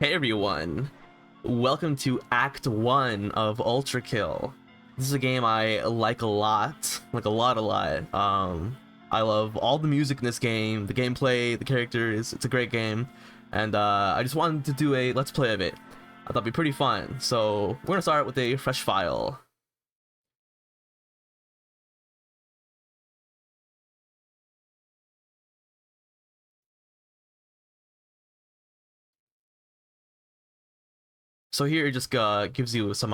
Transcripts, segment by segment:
Hey everyone, welcome to Act 1 of ULTRAKILL. This is a game I like a lot, a lot. I love all the music in this game, the gameplay, the characters. It's a great game, and I just wanted to do a let's play of it. I thought it'd be pretty fun, so we're gonna start with a fresh file. So here it just gives you some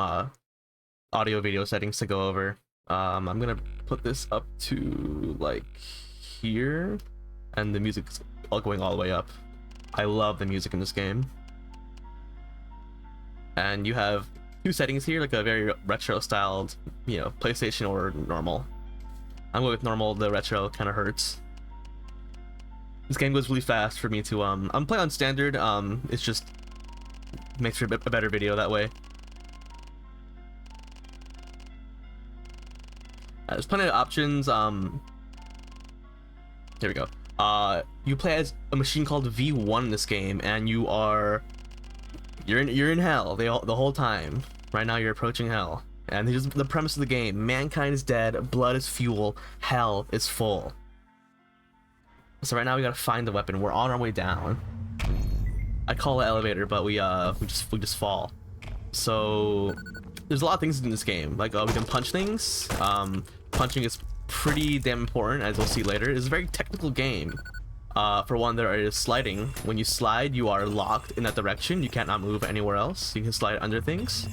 audio video settings to go over. I'm gonna put this up to like here, and the music's all going all the way up. I love the music in this game. And you have two settings here, like a very retro styled, PlayStation or normal. I'm going with normal. The retro kind of hurts. This game goes really fast for me to I'm playing on standard. It's just makes for a better video that way. There's plenty of options. Here we go. You play as a machine called V1 in this game, and you're in hell the whole time. Right now you're approaching hell, and here's the premise of the game: mankind is dead, blood is fuel, hell is full. So right now we gotta find the weapon. We're on our way down. I call it elevator, but we just fall. So there's a lot of things in this game. Like we can punch things. Punching is pretty damn important, as we'll see later. It's a very technical game. For one, there is sliding. When you slide, you are locked in that direction. You cannot move anywhere else. You can slide under things.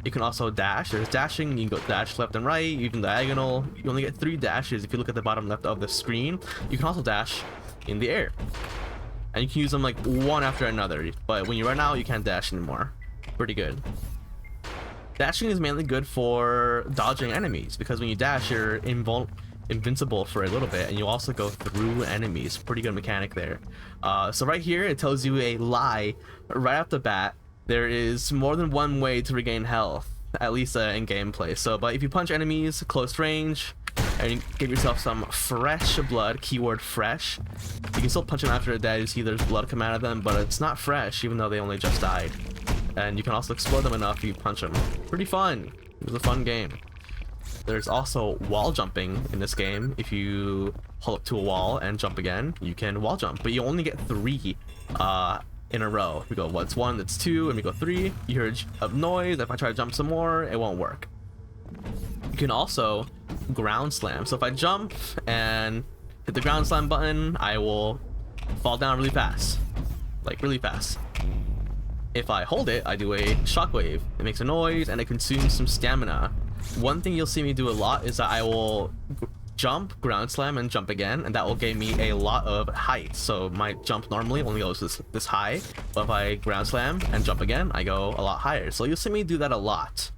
You can also dash. There's dashing. You can go dash left and right, even diagonal. You only get 3 dashes if you look at the bottom left of the screen. You can also dash in the air, and you can use them like one after another. But when you run out, you can't dash anymore. Pretty good. Dashing is mainly good for dodging enemies, because when you dash, you're invincible for a little bit, and you also go through enemies. Pretty good mechanic there. So right here, it tells you a lie right off the bat. There is more than one way to regain health, at least in gameplay. But if you punch enemies close range and you give yourself some fresh blood, keyword fresh, you can still punch them after they're dead. You see there's blood come out of them, but it's not fresh, even though they only just died. And you can also explode them enough if you punch them. Pretty fun. It was a fun game. There's also wall jumping in this game. If you hold up to a wall and jump again, you can wall jump, but you only get 3 in a row. We go, what's 1, that's 2, and we go 3. You hear a noise. If I try to jump some more, it won't work. You can also ground slam. So if I jump and hit the ground slam button, I will fall down really fast. Like really fast. If I hold it, I do a shockwave. It makes a noise and it consumes some stamina. One thing you'll see me do a lot is that I will jump, ground slam, and jump again, and that will give me a lot of height. So my jump normally only goes this high, but if I ground slam and jump again, I go a lot higher. So you'll see me do that a lot.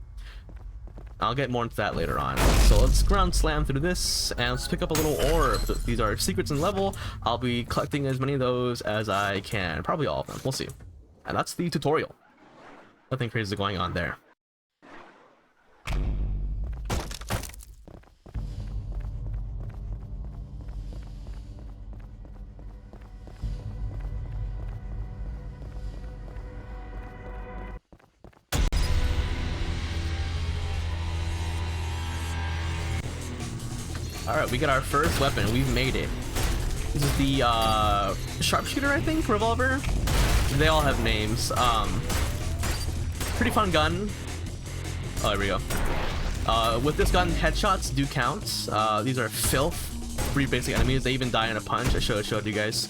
I'll get more into that later on. So let's ground slam through this, and let's pick up a little orb. These are secrets in level. I'll be collecting as many of those as I can. Probably all of them. We'll see. And that's the tutorial. Nothing crazy going on there. Alright, we got our first weapon. We've made it. This is the sharpshooter, I think, revolver. They all have names. Pretty fun gun. Oh, there we go. With this gun, headshots do count. These are filth, 3 basic enemies. They even die in a punch. I showed you guys.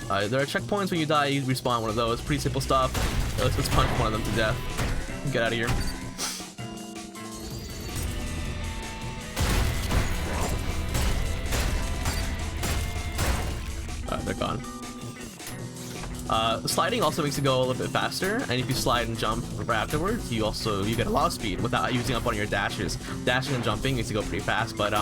There are checkpoints when you die. You respawn one of those. Pretty simple stuff. Let's punch one of them to death. Get out of here. They're gone. Sliding also makes it go a little bit faster, and if you slide and jump right afterwards, you get a lot of speed without using up one of your dashes. Dashing and jumping makes you go pretty fast, but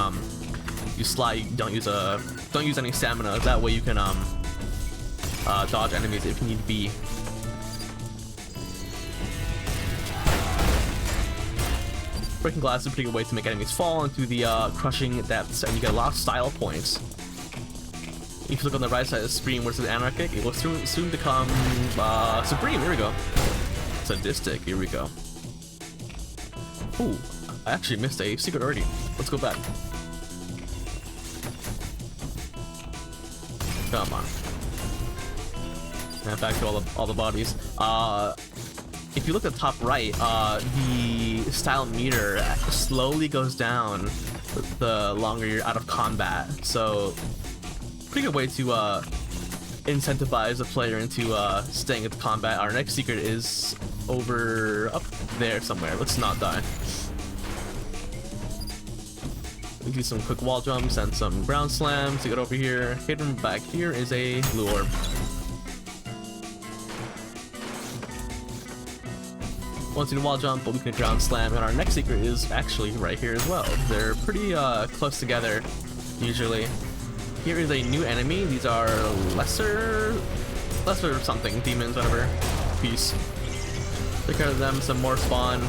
you slide, you don't use any stamina. That way you can dodge enemies if you need to be. Breaking glass is a pretty good way to make enemies fall into the crushing depths, and you get a lot of style points. If you look on the right side of the screen where it says Anarchic, it will soon become Supreme. Here we go. Sadistic. Here we go. Ooh, I actually missed a secret already. Let's go back. Come on. And back to all the bodies. If you look at the top right, the style meter slowly goes down the longer you're out of combat. So, pretty good way to incentivize a player into staying at the combat. Our next secret is over up there somewhere. Let's not die. We do some quick wall jumps and some ground slams to get over here. Hidden back here is a blue orb. Once in a wall jump, but we can ground slam, and our next secret is actually right here as well. They're pretty close together, usually. Here is a new enemy. These are lesser something, demons, whatever. Peace. Take care of them, some more spawn.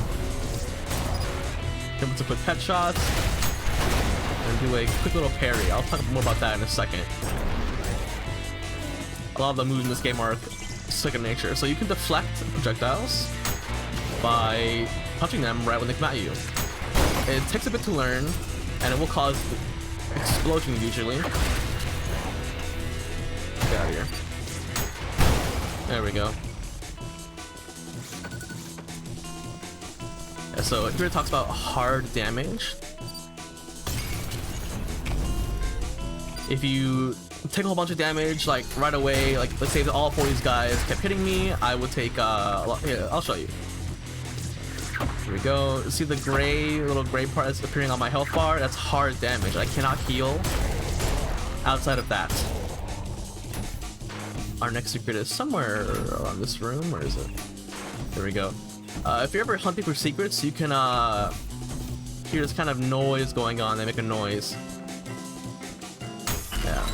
Give them some quick headshots. And do a quick little parry. I'll talk more about that in a second. A lot of the moves in this game are second nature, so you can deflect projectiles by punching them right when they come at you. It takes a bit to learn, and it will cause explosions usually. Get out of here. There we go. Yeah, so here it talks about hard damage. If you take a whole bunch of damage, like right away, like let's say that all 4 of these guys kept hitting me, I would take here, I'll show you. Here we go. See the little gray part that's appearing on my health bar? That's hard damage. I cannot heal outside of that. Our next secret is somewhere around this room. Where is it? There we go. If you're ever hunting for secrets, you can hear this kind of noise going on. They make a noise. Yeah.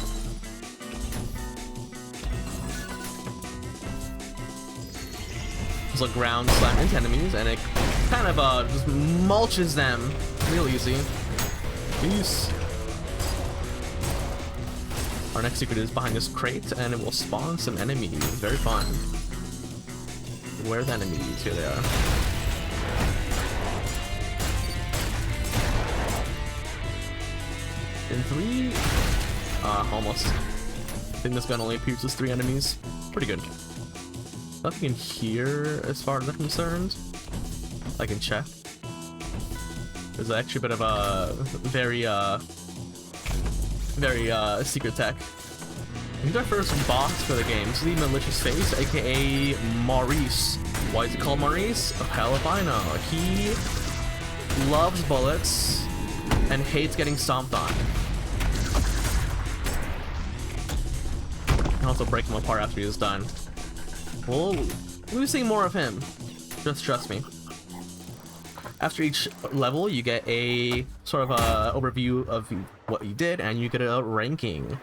It's a ground slam into enemies, and it kind of just mulches them real easy. Peace. Our next secret is behind this crate, and it will spawn some enemies. Very fun. Where are the enemies? Here they are. In 3? Almost. I think this gun only pierces 3 enemies. Pretty good. Nothing in here as far as I'm concerned. I can check. There's actually a bit of a very secret tech. He's our first boss for the game. This is the Malicious Face, aka Maurice. Why is it called Maurice? Oh, hell if I know. He loves bullets and hates getting stomped on. And also break him apart after he's done. We'll be seeing more of him. Just trust me. After each level, you get a sort of a overview of what you did, and you get a ranking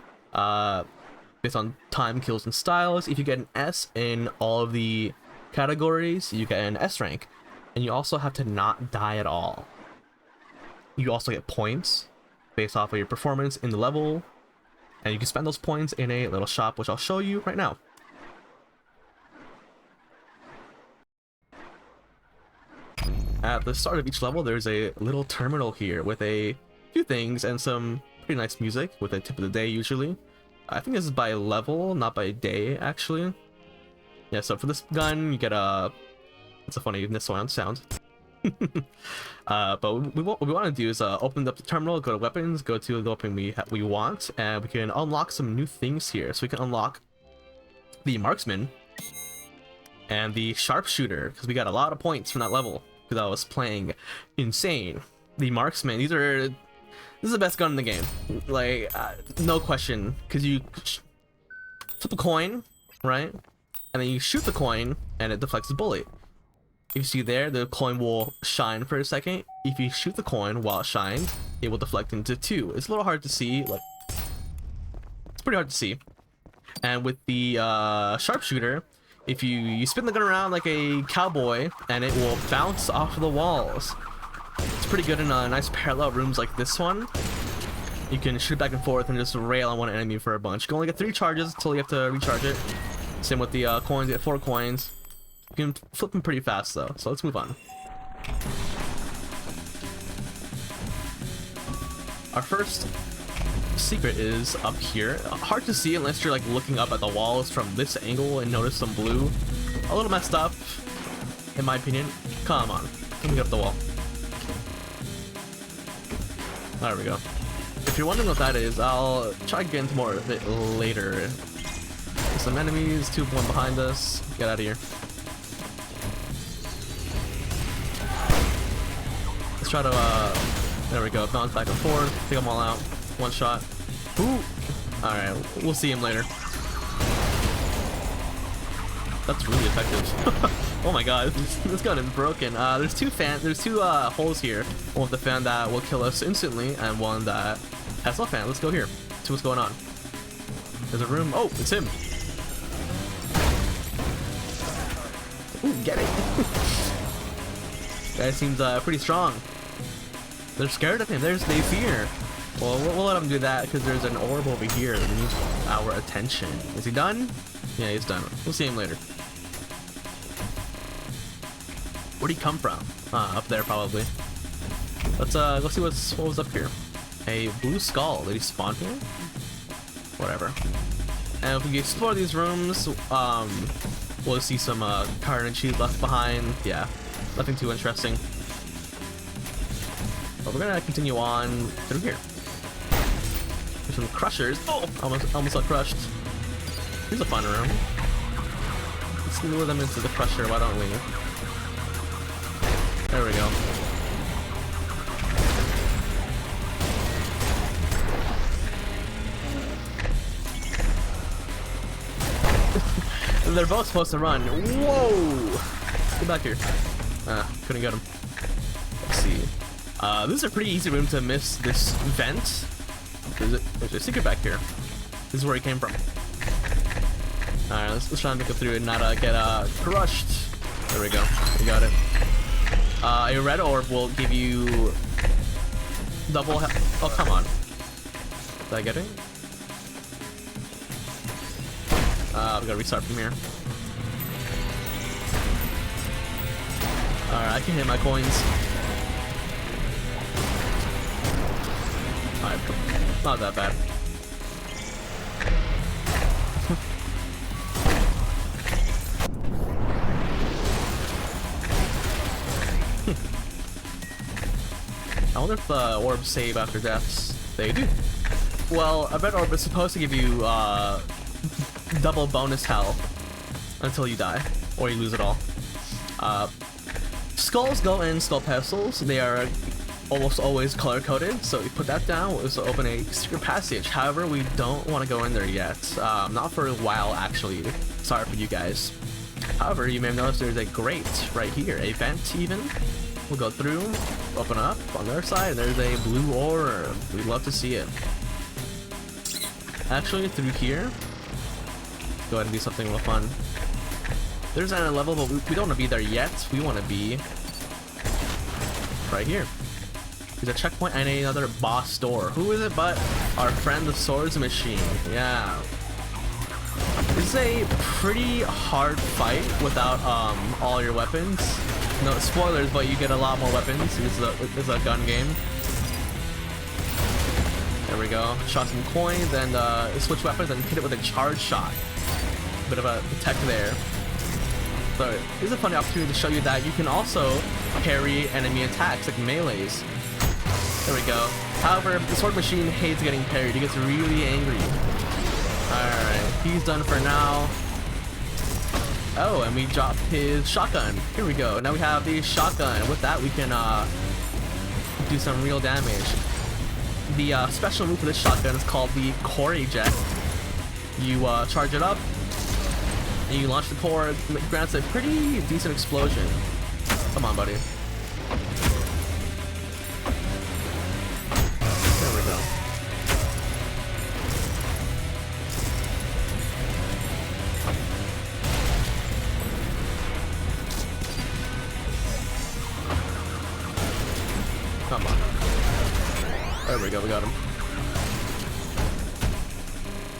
based on time, kills, and styles. If you get an S in all of the categories, you get an S rank, and you also have to not die at all. You also get points based off of your performance in the level, and you can spend those points in a little shop, which I'll show you right now. At the start of each level, there's a little terminal here with a few things and some pretty nice music with a tip of the day usually. I think this is by level, not by day, actually. Yeah, so for this gun, you get a... It's a funny sound. But what we want to do is open up the terminal, go to weapons, go to the weapon we want, and we can unlock some new things here. So we can unlock the marksman and the sharpshooter, because we got a lot of points from that level. Because I was playing insane. The marksman, this is the best gun in the game, like no question, because you flip a coin, right, and then you shoot the coin and it deflects the bullet. If you see there, the coin will shine for a second. If you shoot the coin while it shines, it will deflect into 2. It's a little hard to see, like it's pretty hard to see. And with the sharpshooter, if you spin the gun around like a cowboy, and it will bounce off of the walls. It's pretty good in nice parallel rooms like this one. you can shoot back and forth and just rail on one enemy for a bunch. You can only get 3 charges until you have to recharge it. Same with the coins, you get 4 coins. You can flip them pretty fast though, so let's move on. Our first secret is up here. Hard to see unless you're like looking up at the walls from this angle and notice some blue. A little messed up, in my opinion. Come on, let me get up the wall. There we go. If you're wondering what that is, I'll try to get into more of it later. There's some enemies, 1 behind us. Get out of here. Let's try to, there we go, bounce back and forth, take them all out. 1 shot. Ooh! Alright, we'll see him later. That's really effective. Oh my god, this gun is broken. There's 2 holes here. One with the fan that will kill us instantly, and one that has no fan. Let's go here. See what's going on. There's a room. Oh, it's him. Ooh, get it. Guy seems pretty strong. They're scared of him. They fear. Well, we'll let him do that because there's an orb over here that needs our attention. Is he done? Yeah, he's done. We'll see him later. Where'd he come from? Up there probably. Let's go see what was up here. A blue skull. Did he spawn here? Whatever. And if we explore these rooms, we'll see some carnage left behind. Yeah, nothing too interesting. But we're gonna continue on through here. There's some crushers. Oh, almost got crushed. Here's a fun room. Let's lure them into the crusher. Why don't we? There we go. They're both supposed to run. Whoa! Get back here. Couldn't get him. Let's see. This is a pretty easy room to miss this vent. There's a secret back here. This is where he came from. Alright, let's try and make it through and not get crushed. There we go. We got it. A red orb will give you double health. Oh, come on. Did I get it? We gotta restart from here. Alright, I can hit my coins. Alright, not that bad. I wonder if the orbs save after deaths. They do. Well, a red orb is supposed to give you double bonus health until you die, or you lose it all. Skulls go in skull pedestals. They are almost always color-coded, so you put that down, it will open a secret passage. However, we don't want to go in there yet. Not for a while, actually. Sorry for you guys. However, you may have noticed there's a grate right here, a vent even. We'll go through, open up on the other side, and there's a blue orb. We'd love to see it. Actually, through here, go ahead and do something real fun. There's a level, but we don't want to be there yet. We want to be right here. There's a checkpoint and another boss door. Who is it but our friend the swords machine? Yeah. This is a pretty hard fight without all your weapons. No spoilers, but you get a lot more weapons. It's a gun game. There we go. Shot some coins and switch weapons and hit it with a charge shot. Bit of a tech there. So this is a funny opportunity to show you that you can also parry enemy attacks like melees. There we go. However, the sword machine hates getting parried. He gets really angry. Alright, he's done for now. Oh, and we dropped his shotgun. Here we go. Now we have the shotgun. With that, we can do some real damage. The special move for this shotgun is called the core eject. You charge it up, and you launch the core. It grants a pretty decent explosion. Come on, buddy. There we go. Come on. There we go, we got him.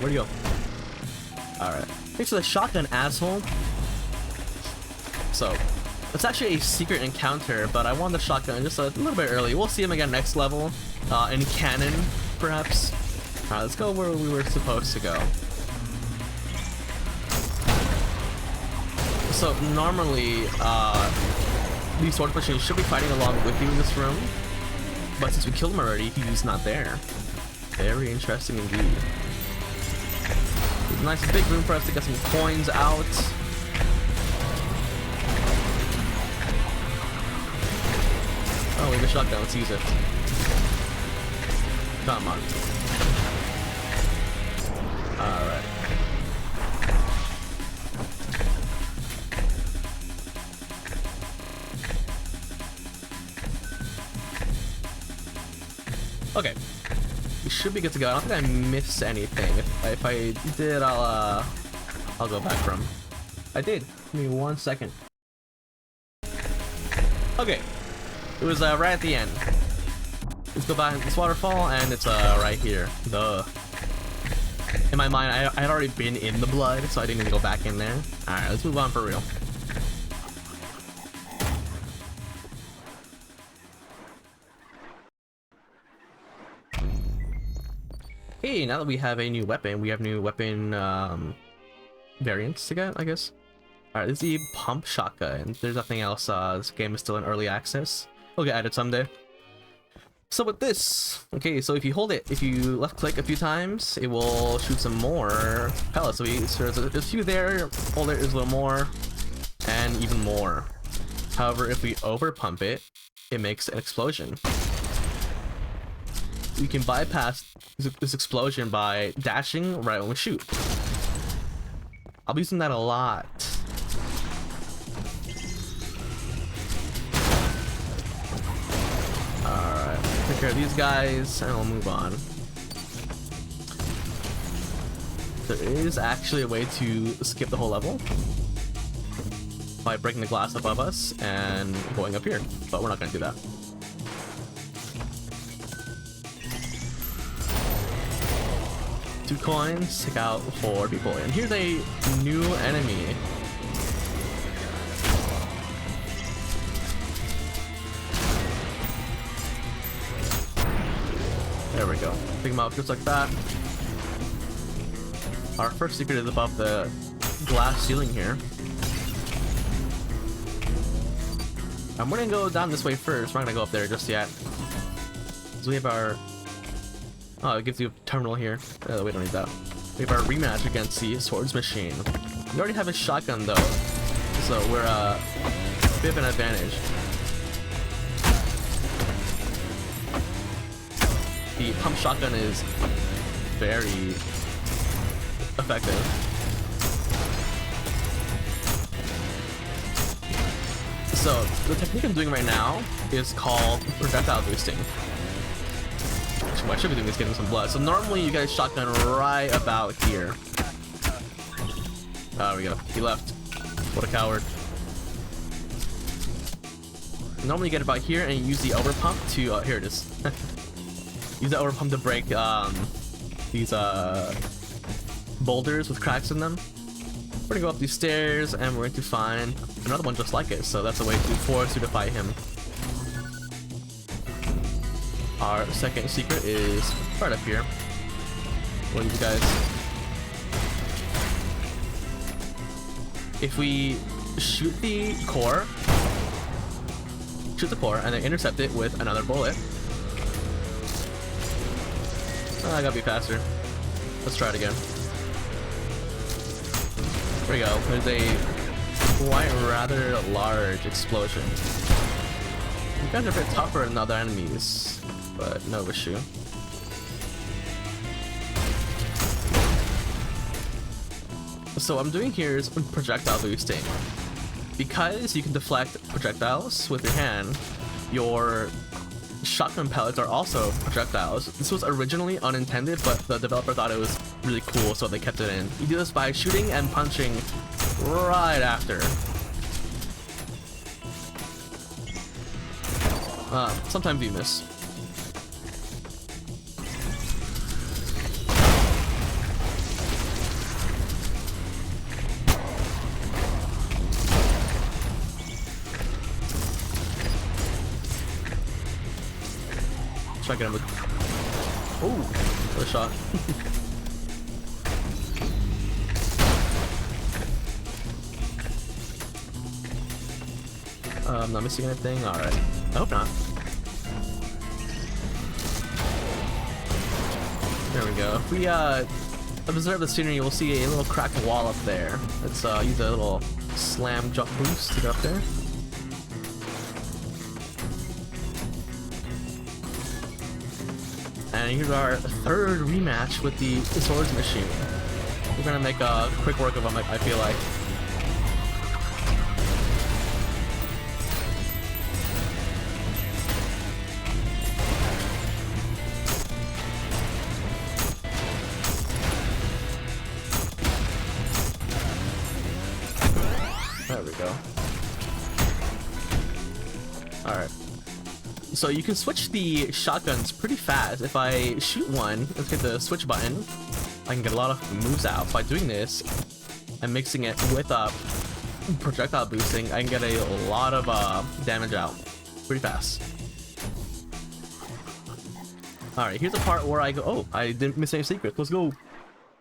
Where'd you go? Alright. Thanks for the shotgun, asshole. So, it's actually a secret encounter, but I won the shotgun just a little bit early. We'll see him again next level. In canon, perhaps. Alright, let's go where we were supposed to go. So, normally, these sword machines should be fighting along with you in this room. But since we killed him already, he's not there. Very interesting indeed. Nice big room for us to get some coins out. Oh, we have a shotgun. Let's use it. Come on. Alright. Okay. We should be good to go. I don't think I missed anything. If I did, I'll go back from. I did. Give me 1 second. Okay. It was right at the end. Let's go back to this waterfall, and it's right here. Duh. In my mind, I had already been in the blood, so I didn't even go back in there. Alright, let's move on for real. Hey, now that we have a new weapon, we have new weapon variants to get, I guess. Alright, this is the pump shotgun. There's nothing else. This game is still in early access. It'll get added someday. So with this, okay, so if you hold it, if you left click a few times, it will shoot some more pellets. So there's a few there, hold it, there's a little more, and even more. However, if we over pump it, it makes an explosion. We can bypass this explosion by dashing right when we shoot. I'll be using that a lot. Alright, take care of these guys and we'll move on. There is actually a way to skip the whole level by breaking the glass above us and going up here, but we're not going to do that. Two coins, take out 4 people, and here's a new enemy. There we go. Pick him up just like that. Our first secret is above the glass ceiling here. I'm gonna go down this way first. We're not gonna go up there just yet. So we have our... Oh, it gives you a terminal here. We don't need that. We have our rematch against the swords machine. We already have a shotgun though, so we're a bit of an advantage. The pump shotgun is very effective. So the technique I'm doing right now is called projectile boosting. What I should be doing is getting some blood. So normally you get a shotgun right about here. There we go. He left. What a coward. Normally you get it about here and you use the over pump to here it is. Use the over pump to break these boulders with cracks in them. We're gonna go up these stairs and we're going to find another one just like it. So that's a way to force you to fight him. Our second secret is right up here. What do you guys? If we shoot the core and then intercept it with another bullet. Oh, I gotta be faster. Let's try it again. There we go. There's a quite rather large explosion. You guys are a bit tougher than other enemies, but no issue. So what I'm doing here is projectile boosting. Because you can deflect projectiles with your hand, your shotgun pellets are also projectiles. This was originally unintended, but the developer thought it was really cool, so they kept it in. You do this by shooting and punching right after. Sometimes you miss. try to get him with... Oh, another shot. I'm not missing anything. Alright. I hope not. There we go. If we observe the scenery, we'll see a little cracked wall up there. Let's use a little slam jump boost to get up there. And here's our third rematch with the swords machine. We're gonna make a quick work of them, I feel like. There we go. Alright. So you can switch the shotguns pretty fast. If I shoot one, let's hit the switch button, I can get a lot of moves out. By doing this and mixing it with projectile boosting, I can get a lot of damage out pretty fast. Alright, here's the part where I go, oh, I didn't miss any secrets. Let's go.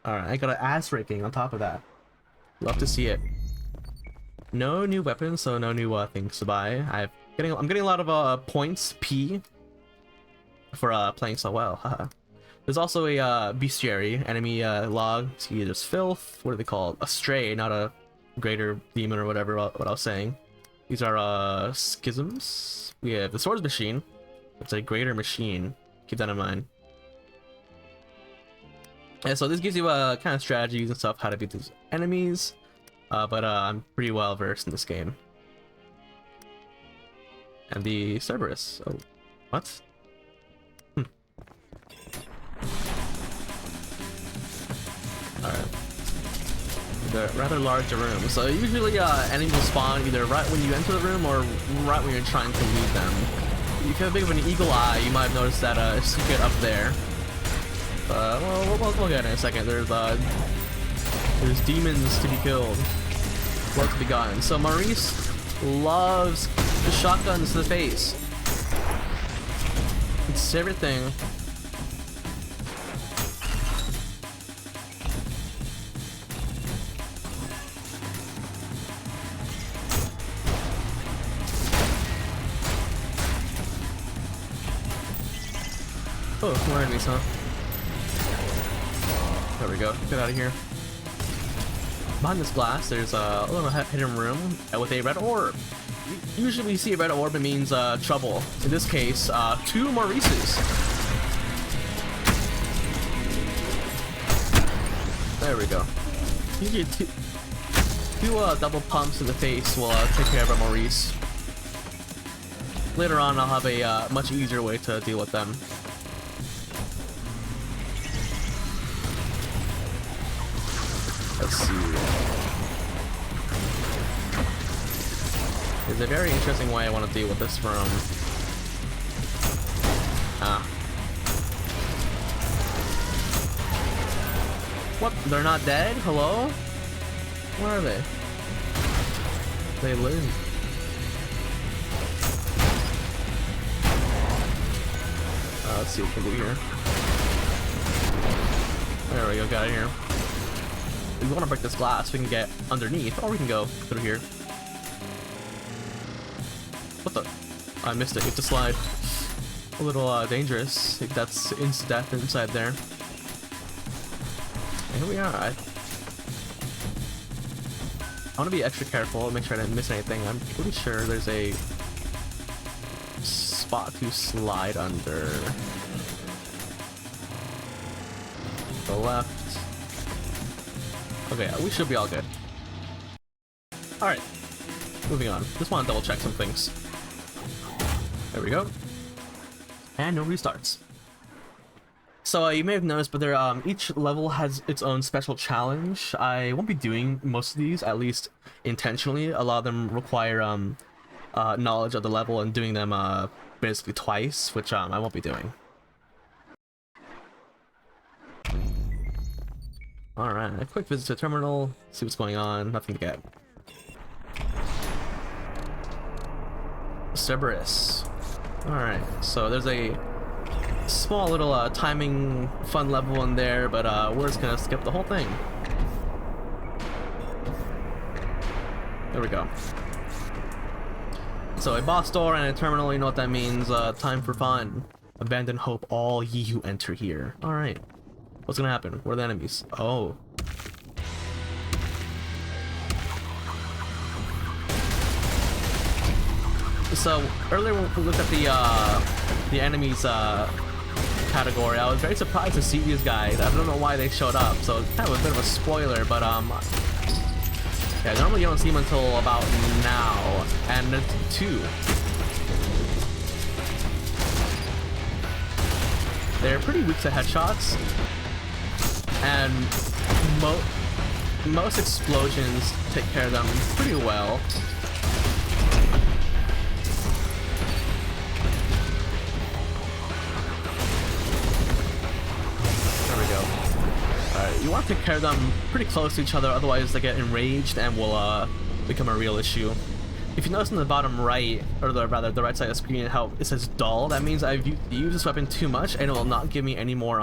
Alright, I got an ass raking on top of that. Love to see it. No new weapons, so no new things to buy. I'm getting a lot of points P for playing so well. There's also a bestiary enemy log. See, there's filth. What are they called? A stray, not a greater demon or whatever. What I was saying. These are schisms. We have the swords machine. It's a greater machine. Keep that in mind. Yeah, so this gives you kind of strategies and stuff how to beat these enemies. But I'm pretty well versed in this game. And the Cerberus. Oh, what? Alright. The rather large room. So usually enemies will spawn either right when you enter the room or right when you're trying to leave them. If you have a bit of an eagle eye, you might have noticed that a secret up there. Well, we'll get it in a second. There's demons to be killed. Work to be gotten. So Maurice loves the shotguns to the face. It's everything. Oh, more enemies, huh? There we go. Get out of here. Behind this glass, there's a little hidden room with a red orb. Usually when you see a red orb, it means trouble. In this case, 2 Maurices. There we go. Usually two double pumps in the face will take care of a Maurice. Later on, I'll have a much easier way to deal with them. Let's see. There's a very interesting way I want to deal with this from. What? They're not dead? Hello? Where are they? They live. Let's see what we can do here. There we go, got it here. If we want to break this glass, we can get underneath, or we can go through here. What the? I missed it. You have to slide. A little dangerous. I think that's insta-death inside there. And here we are. I want to be extra careful, make sure I didn't miss anything. I'm pretty sure there's a spot to slide under. The left. Okay, we should be all good. Alright, moving on. Just want to double check some things. There we go. And no restarts. So you may have noticed, but each level has its own special challenge. I won't be doing most of these, at least intentionally. A lot of them require knowledge of the level and doing them basically twice, which I won't be doing. Alright, a quick visit to the terminal, see what's going on, nothing to get. Cerberus. Alright, so there's a small little timing fun level in there, but we're just gonna skip the whole thing. There we go. So a boss door and a terminal, you know what that means. Time for fun. Abandon hope, all ye who enter here. Alright. What's gonna happen? Where are the enemies? Oh. So earlier when we looked at the enemies category, I was very surprised to see these guys. I don't know why they showed up, so it's kind of a bit of a spoiler, but yeah, normally you don't see them until about now, and there's two. They're pretty weak to headshots, and most explosions take care of them pretty well. You want to take care of them pretty close to each other, otherwise they get enraged and will become a real issue. If you notice in the bottom right, or rather the right side of the screen, how it says dull, that means I've used this weapon too much and it will not give me any more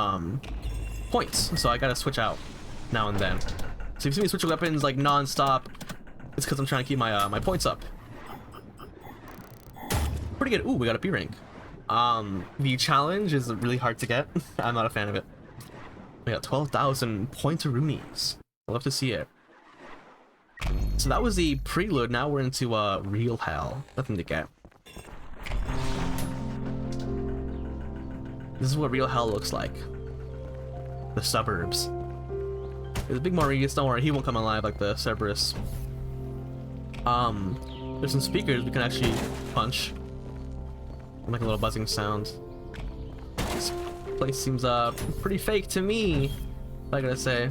points. So I gotta switch out now and then. So if you see me switching weapons like non-stop, it's because I'm trying to keep my my points up. Pretty good. Ooh, we got a B rank. The challenge is really hard to get. I'm not a fan of it. We got 12,000 points-a-roonies. I'd love to see it. So that was the prelude. Now we're into real hell. Nothing to get. This is what real hell looks like. The suburbs. There's Big Maurice. Don't worry, he won't come alive like the Cerberus. There's some speakers we can actually punch. Make a little buzzing sound. Place seems pretty fake to me, I gotta say.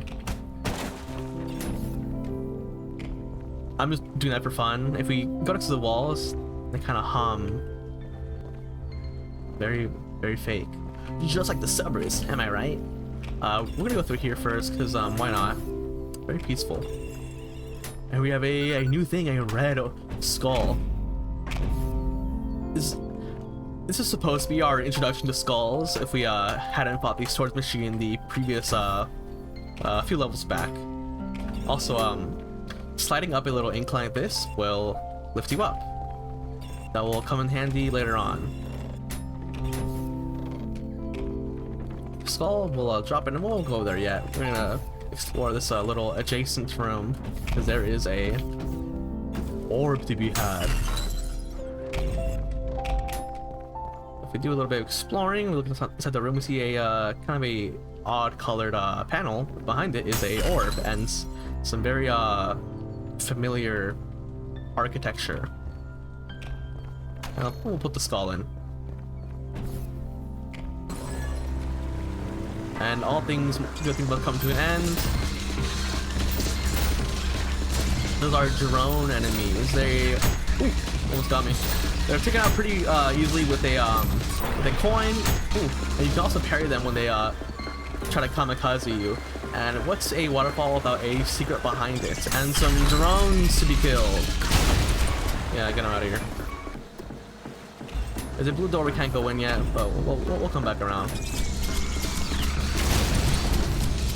I'm just doing that for fun. If we go next to the walls, they kind of hum. Very, very fake. Just like the suburbs, am I right? We're gonna go through here first, because why not? Very peaceful. And we have a new thing, a red skull. This is supposed to be our introduction to skulls if we hadn't fought the swords machine the previous few levels back. Also, sliding up a little incline like this will lift you up. That will come in handy later on. Skull will drop in and we won't go there yet. We're gonna explore this little adjacent room because there is a orb to be had. We do a little bit of exploring. We look inside the room. We see a kind of a odd colored panel. Behind it is a orb and some very familiar architecture. We'll put the skull in. And all things good things will come to an end. Those are drone enemies. They almost got me. They're taken out pretty easily with a coin. Ooh. And you can also parry them when they try to kamikaze you. And what's a waterfall without a secret behind it? And some drones to be killed. Yeah, get them out of here. There's a blue door we can't go in yet, but we'll come back around.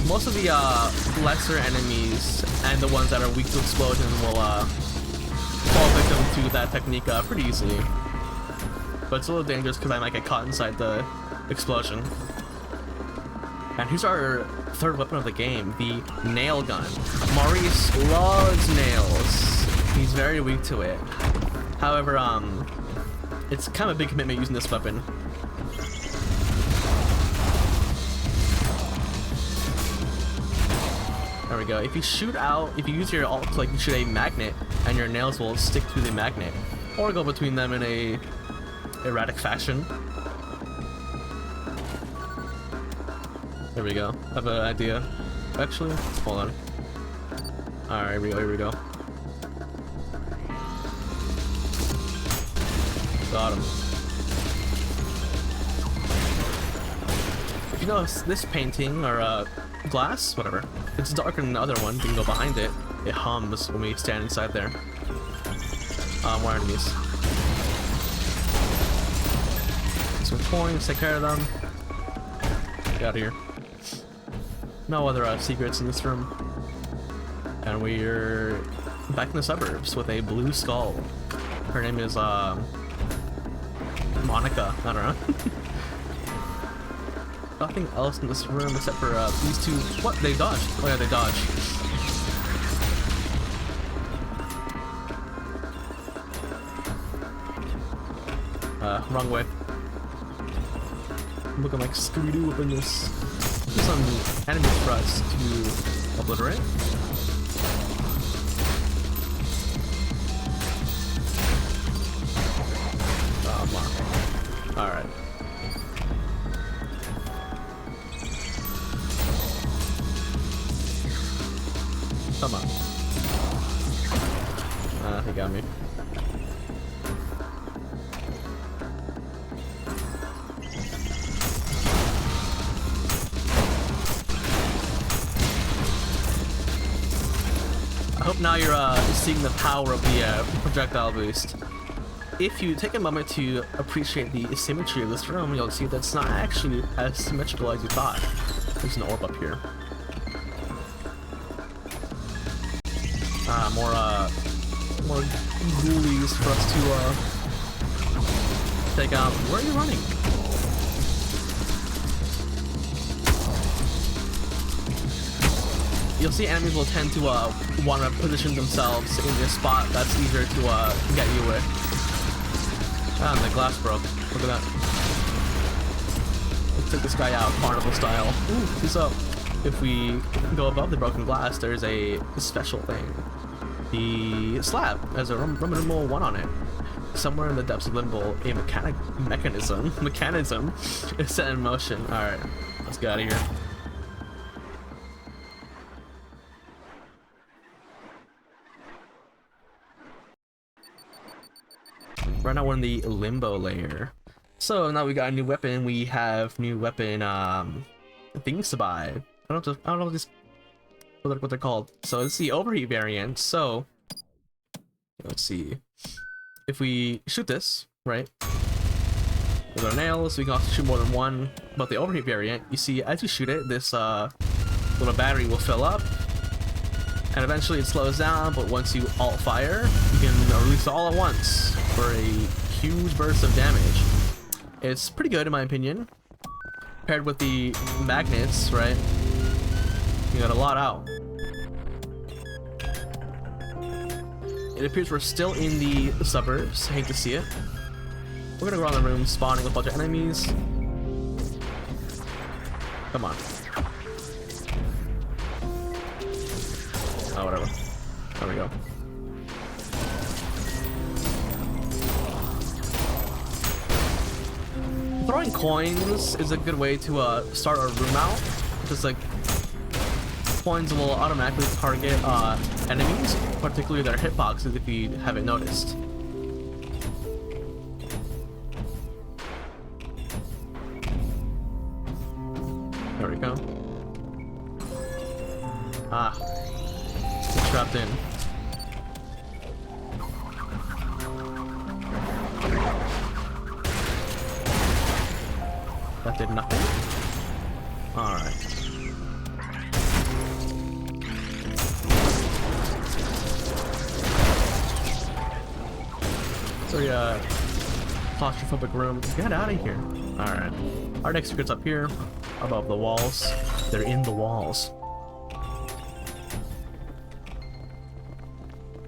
Most of the lesser enemies and the ones that are weak to explosion will fall victim to that technique pretty easily. But it's a little dangerous because I might get caught inside the explosion. And here's our third weapon of the game, the nail gun. Maurice loves nails. He's very weak to it. However, it's kind of a big commitment using this weapon. There we go. If you shoot out, if you use your ult to like shoot a magnet, and your nails will stick to the magnet, or go between them in a erratic fashion. There we go. I have an idea. Actually, hold on. Alright, here we go, here we go. Got him. If you notice this painting, or glass, whatever, it's darker than the other one. You can go behind it. It hums when we stand inside there. More enemies. Some coins, take care of them. Get out of here. No other secrets in this room. And we're back in the suburbs with a blue skull. Her name is Monica. I don't know. Nothing else in this room except for these two. What? They dodged. Oh yeah, they dodged. Wrong way. I'm looking like Scooby-Doo up in this. There's some enemies for us to obliterate. Alright. Come on. He got me. I hope now you're seeing the power of the projectile boost. If you take a moment to appreciate the symmetry of this room, you'll see that's not actually as symmetrical as you thought. There's an orb up here. More ghoulies for us to take out. Where are you running? You'll see enemies will tend to want to position themselves in a spot that's easier to get you with. Ah, and the glass broke. Look at that. Let's take this guy out, carnival style. Ooh, what's up? If we go above the broken glass, there's a special thing. The slab has a Roman 1 on it. Somewhere in the depths of limbo, a mechanism is set in motion. Alright, let's get out of here. Right now we're in the limbo layer. So now we got a new weapon. We have new weapon things to buy. I don't know what they're called. So it's the overheat variant. So let's see. If we shoot this, right? With our nails, we can also shoot more than one. But the overheat variant, you see as you shoot it, this little battery will fill up. And eventually it slows down, but once you alt fire, you can release it all at once for a huge burst of damage. It's pretty good in my opinion. Paired with the magnets, right? You got a lot out. It appears we're still in the suburbs. Hate to see it. We're gonna go around the room spawning a bunch of enemies. Come on. Oh, whatever. There we go. Throwing coins is a good way to start our room out. Just like coins will automatically target enemies, particularly their hitboxes if you haven't noticed. There we go. Ah. Trapped in. That did nothing? Alright. So yeah, claustrophobic room. Get out of here. Alright. Our next secret's up here, above the walls. They're in the walls.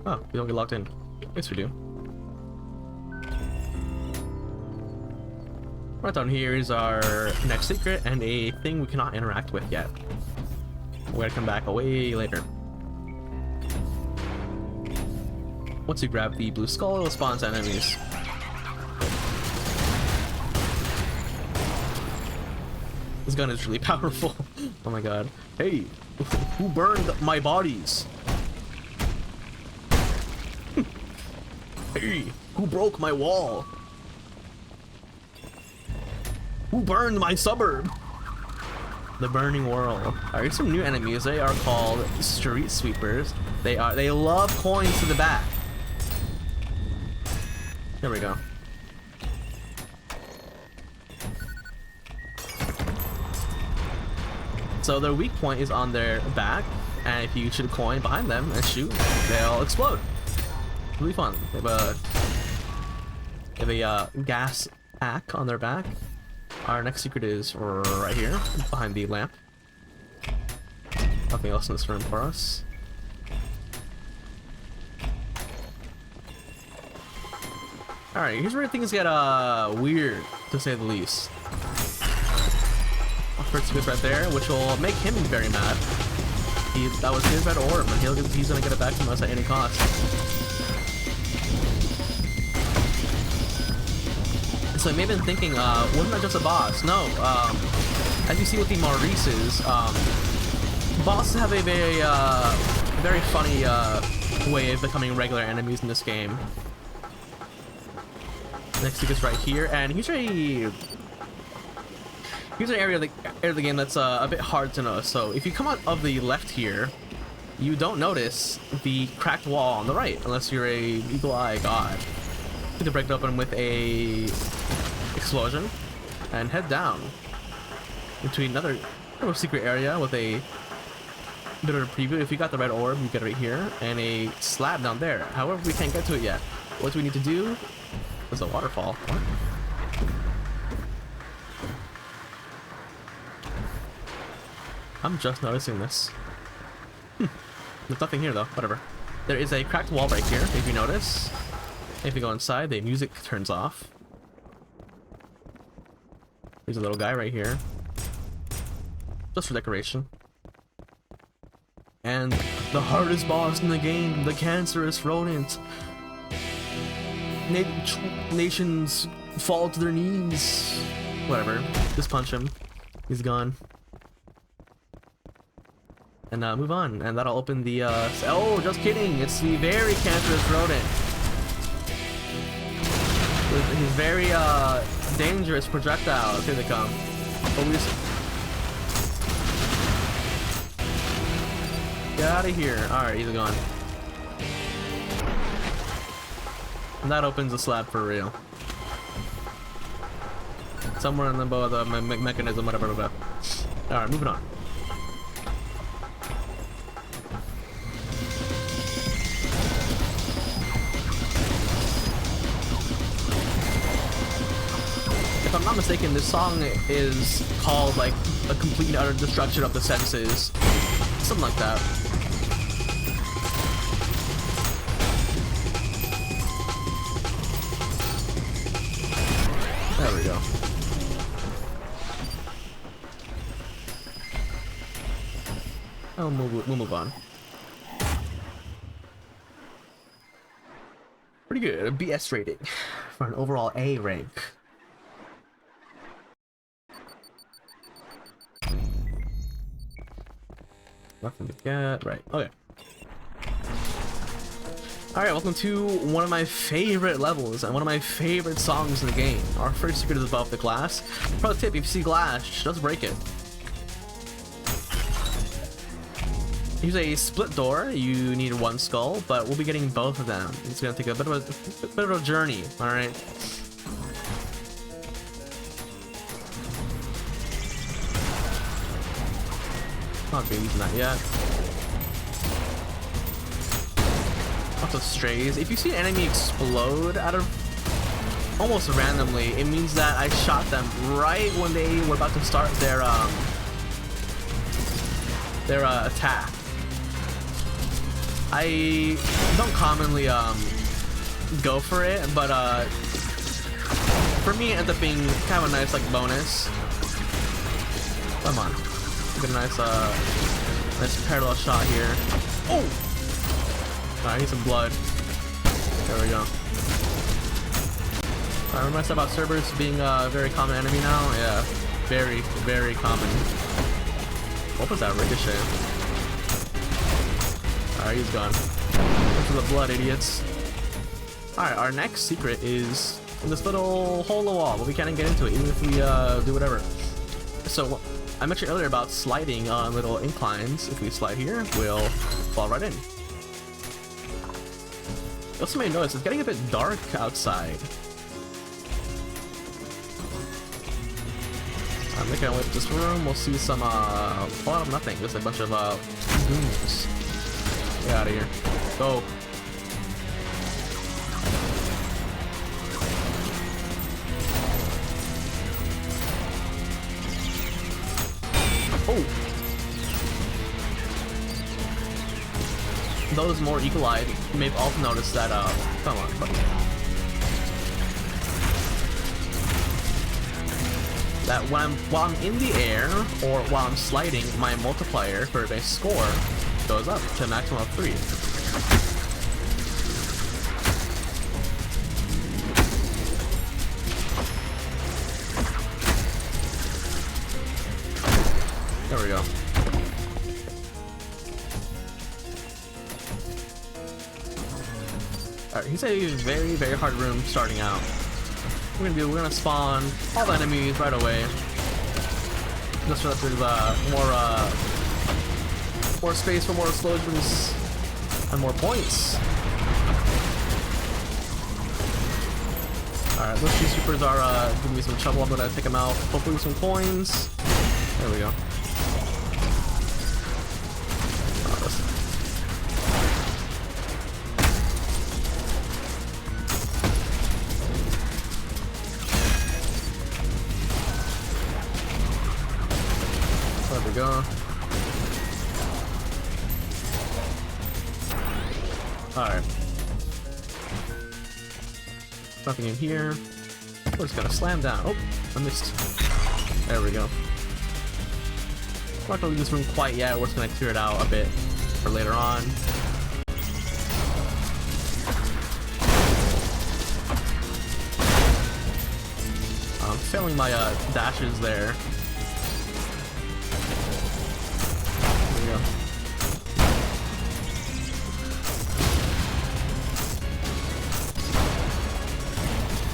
Oh, we don't get locked in. Yes, we do. Right down here is our next secret and a thing we cannot interact with yet. We're gonna come back away later. Once you grab the blue skull, it spawns enemies. This gun is really powerful. Oh my god. Hey, who burned my bodies? Hey, who broke my wall? Who burned my suburb? The burning world. Alright, some new enemies. They are called street sweepers. They love coins to the back. There we go. So their weak point is on their back, and if you shoot a coin behind them and shoot, they'll explode. Really fun. They have a gas pack on their back. Our next secret is right here, behind the lamp. Nothing else in this room for us. Alright, here's where things get weird, to say the least. First secret's right there, which will make him very mad. That was his red orb, and he's gonna get it back from us at any cost. So I may have been thinking, wasn't that just a boss? No, as you see with the Maurices, bosses have a very funny way of becoming regular enemies in this game. Next secret's right here, and here's an area of the game that's a bit hard to know. So if you come out of the left here, you don't notice the cracked wall on the right, unless you're a eagle eye god. You can break it open with a explosion and head down into another little secret area with a bit of a preview. If you got the red orb, you get it right here, and a slab down there. However, we can't get to it yet. What do we need to do? There's a waterfall. What? I'm just noticing this. There's nothing here though, whatever. There is a cracked wall right here, if you notice. If you go inside, the music turns off. There's a little guy right here. Just for decoration. And the hardest boss in the game, the cancerous rodent. Nations fall to their knees. Whatever, just punch him. He's gone. And move on, and that'll open the oh, just kidding, it's the very cancerous rodent. With his very dangerous projectiles. Here they come. Get out of here. Alright, he's gone. And that opens the slab for real. Somewhere in the mechanism, whatever. Alright, moving on. If I'm not mistaken, this song is called like a complete and utter destruction of the senses. Something like that. There we go. We'll move on. Pretty good. A BS rating for an overall A rank. Nothing to get. Right. Okay. Alright, welcome to one of my favorite levels and one of my favorite songs in the game. Our first secret is above the glass. Pro tip, if you see glass, just break it. Here's a split door. You need one skull, but we'll be getting both of them. It's gonna take a bit of a journey, alright? Not gonna be using that yet. Lots of strays. If you see an enemy explode out of almost randomly, it means that I shot them right when they were about to start their attack. I don't commonly go for it, but for me it ends up being kind of a nice like bonus. Come on. Get a nice nice parallel shot here. Oh! Alright, I need some blood. There we go. Remember I said about Cerberus being a very common enemy now? Yeah, very, very common. What was that ricochet? Alright, he's gone. Look for the blood, idiots. Alright, our next secret is in this little hole in the wall, but we can't get into it even if we do whatever. So, I mentioned earlier about sliding on little inclines. If we slide here, we'll fall right in. You also may notice it's getting a bit dark outside. I'm making our way to this room. We'll see some, a lot of nothing. Just a bunch of, goons. Get out of here. Go. Oh! Those more eagle-eyed may have also noticed that, come on, buddy. That while I'm in the air, or while I'm sliding, my multiplier for a score goes up to a maximum of 3. There we go. Alright, he's a very, very hard room starting out. We're gonna spawn all the enemies right away. Just so that there's more space for more explosions and more points. Alright, those two supers are giving me some trouble. I'm gonna take them out. Hopefully with some coins. There we go. There we go. Alright. Nothing in here. We're just gonna slam down. Oh, I missed. There we go. I'm not gonna leave this room quite yet. We're just gonna clear it out a bit for later on. I'm failing my dashes there.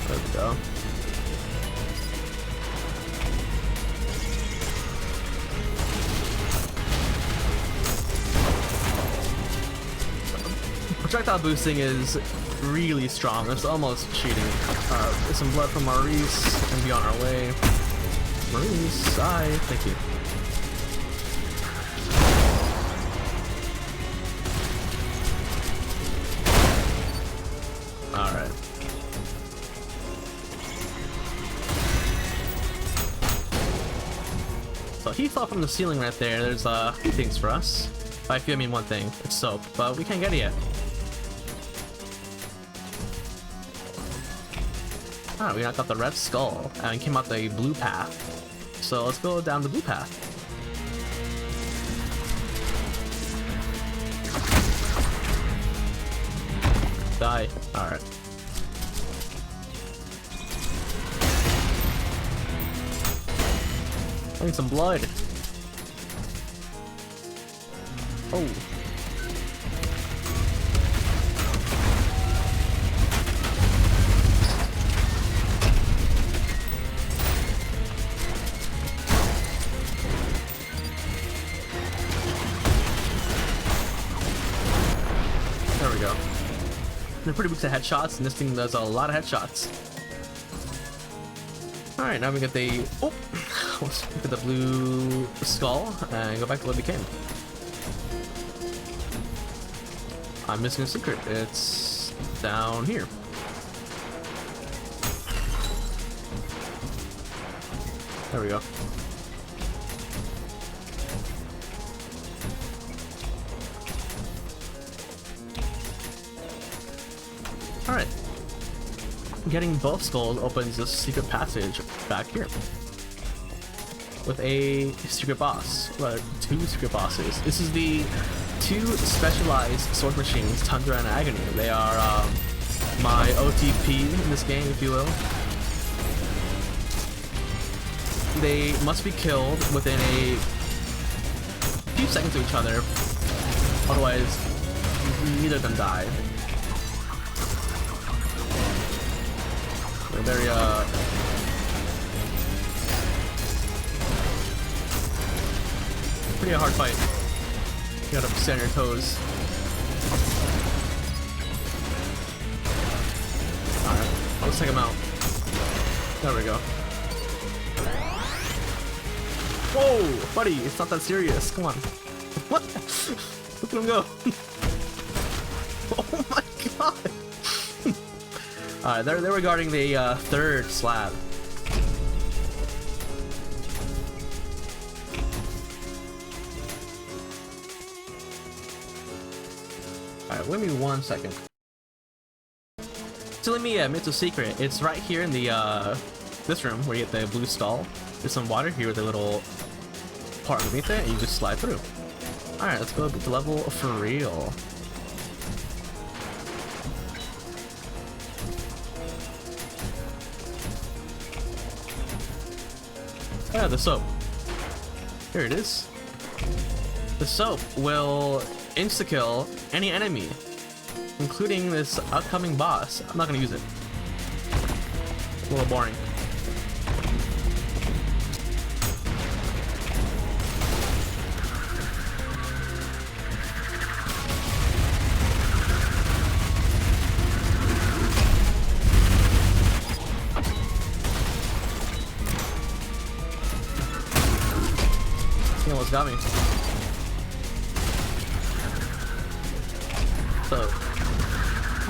There we go. Projectile boosting is really strong. It's almost cheating. There's some blood from Maurice and be on our way. Maurice, thank you. Alright. So he fell from the ceiling right there. There's a few things for us. By a few, I mean one thing. It's soap, but we can't get it yet. Alright, we got the red skull and came out the blue path. So let's go down the blue path. Die. Alright. I need some blood. Oh. There we go. They're pretty weak to headshots, and this thing does a lot of headshots. Alright, now we get the... Oh! Let's look at the blue skull and go back to what we came. I'm missing a secret. It's down here. There we go. Alright. Getting both skulls opens this secret passage back here. With a secret boss. Well, 2 secret bosses. This is the 2 specialized sword machines, Tundra and Agony. They are my OTP in this game, if you will. They must be killed within a few seconds of each other. Otherwise, neither of them die. They're very, pretty hard fight. You gotta stay on your toes. Alright, let's take him out. There we go. Whoa, buddy, it's not that serious. Come on. What? Look at him go. Oh my god. Alright, they're regarding the third slab. Alright, wait me 1 second. So let me it's a secret. It's right here in the this room where you get the blue skull. There's some water here with a little part underneath it, and you just slide through. Alright, let's go beat the level for real. Yeah, the soap. Here it is. The soap will insta-kill any enemy, including this upcoming boss. I'm not gonna use it. A little boring. He almost got me. So,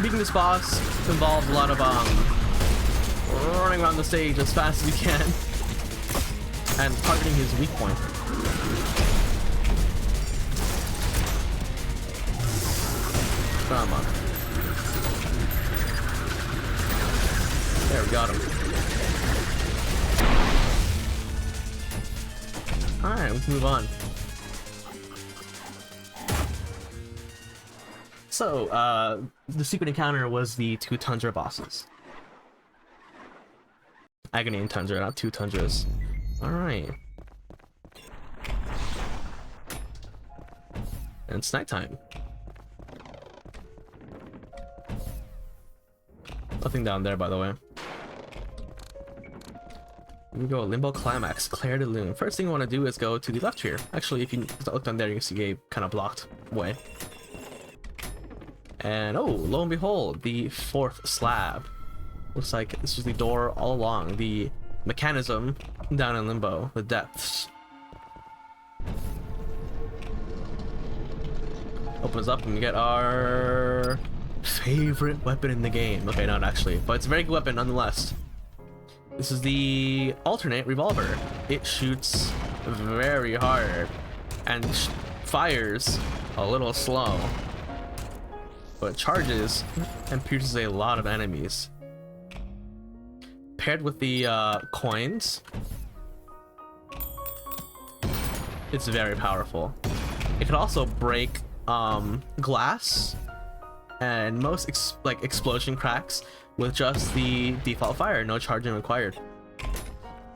beating this boss involves a lot of running around the stage as fast as you can and targeting his weak point. Come on. There, we got him. Alright, let's move on. So, the secret encounter was the 2 Tundra bosses. Agony and Tundra, not 2 Tundras. Alright. And it's nighttime. Nothing down there, by the way. Here we go, Limbo Climax, Claire de Lune. First thing you want to do is go to the left here. Actually, if you look down there, you can see a kind of blocked way. And oh, lo and behold, the 4th slab. Looks like this is the door all along. The mechanism down in Limbo, the depths. Opens up and we get our favorite weapon in the game. Okay, not actually, but it's a very good weapon nonetheless. This is the alternate revolver. It shoots very hard and fires a little slow, but charges and pierces a lot of enemies. Paired with the coins, it's very powerful. It can also break glass and most explosion cracks with just the default fire, no charging required.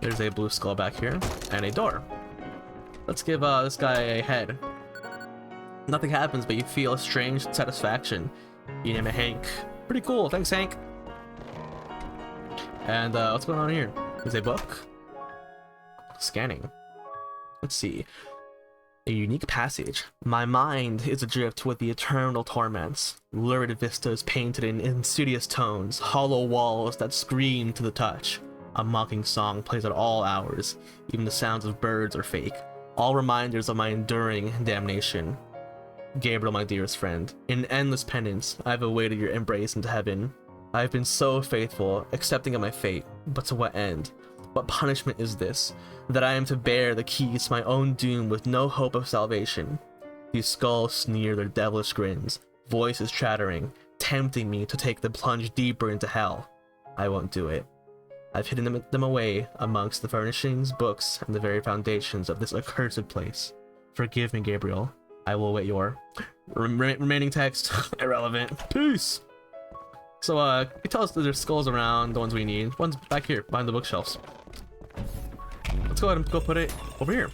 There's a blue skull back here and a door. Let's give this guy a head. Nothing happens, but you feel a strange satisfaction. You name it Hank. Pretty cool, thanks Hank. And what's going on here? There's a book. Scanning. Let's see. A unique passage. My mind is adrift with the eternal torments. Lurid vistas painted in insidious tones. Hollow walls that scream to the touch. A mocking song plays at all hours. Even the sounds of birds are fake. All reminders of my enduring damnation. Gabriel, my dearest friend, in endless penance, I have awaited your embrace into heaven. I have been so faithful, accepting of my fate, but to what end? What punishment is this, that I am to bear the keys to my own doom with no hope of salvation? These skulls sneer their devilish grins, voices chattering, tempting me to take the plunge deeper into hell. I won't do it. I've hidden them away amongst the furnishings, books, and the very foundations of this accursed place. Forgive me, Gabriel. I will await your remaining text. Irrelevant. Peace. So it tells us that there's skulls around, the ones we need. One's back here behind the bookshelves. Let's go ahead and go put it over here.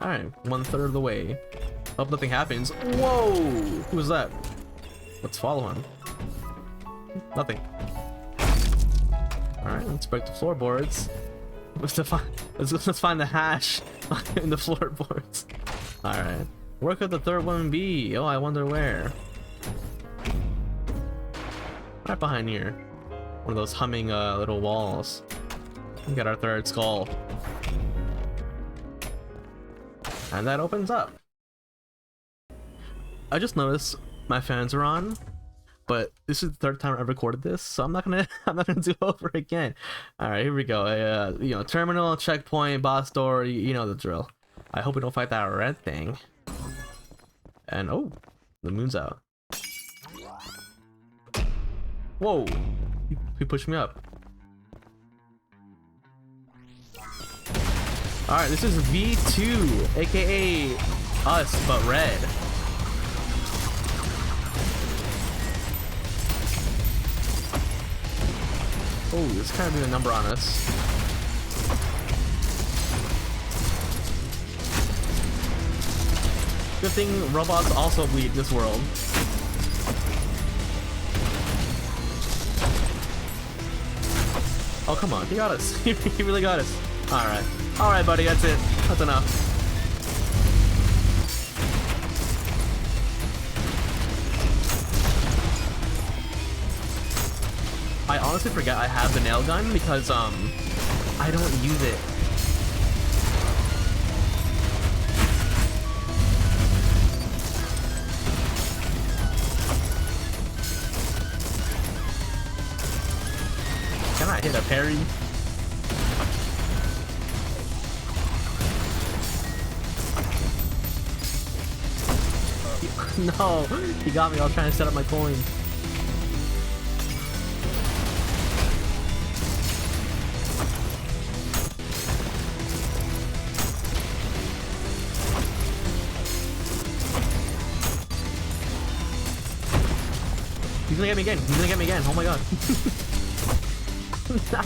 Alright, 1/3 of the way. Hope nothing happens. Whoa! Who was that? Let's follow him. Nothing. Alright, let's break the floorboards. Let's find the hash in the floorboards. Alright. Where could the 3rd one be? Oh, I wonder where. Right behind here. One of those humming little walls. We got our 3rd skull. And that opens up. I just noticed my fans are on, but this is the third time I've recorded this, so I'm not gonna do it over again. All right, here we go. You know, terminal, checkpoint, boss door. You know the drill. I hope we don't fight that red thing. And oh, the moon's out. Whoa, he pushed me up. All right, this is V2, aka us, but red. Oh, this kind of doing a number on us. Good thing robots also bleed this world. Oh, come on, he got us. He really got us. Alright. Alright, buddy, that's it. That's enough. I honestly forget I have the nail gun because, I don't use it. Can I hit a parry? No, he got me. I was trying to set up my coin. He's gonna get me again. He's gonna get me again. Oh my god.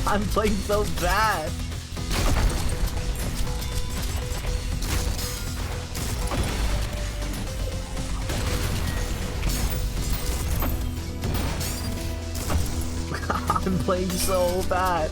I'm playing so bad. I'm playing so bad.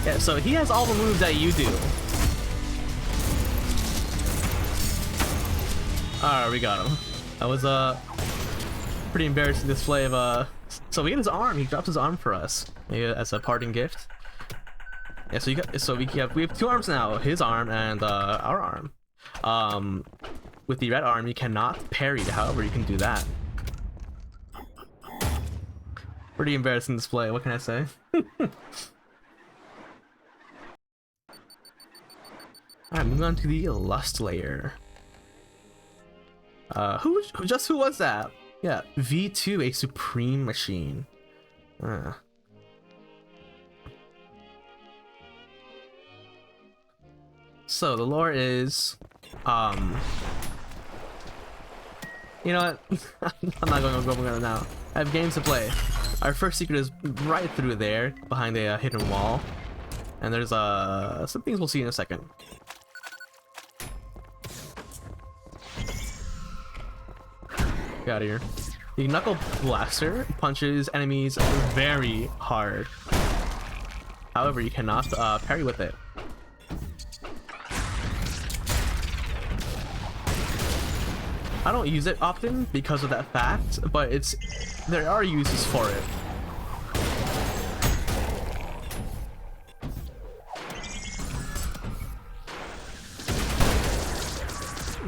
Yeah, so he has all the moves that you do. Alright, we got him. That was a pretty embarrassing display of so we get his arm. He drops his arm for us, maybe as a parting gift. Yeah, so we have two arms now, his arm and our arm. With the red arm you cannot parry, however you can do that. Pretty embarrassing display, what can I say? Alright, moving on to the Lust Layer. Who was that? Yeah, V2, a supreme machine. So the lore is, you know what? I'm not going to go over it now. I have games to play. Our first secret is right through there, behind a hidden wall, and there's some things we'll see in a second. Get out of here. The Knuckle Blaster punches enemies very hard. However, you cannot parry with it. I don't use it often because of that fact, but there are uses for it.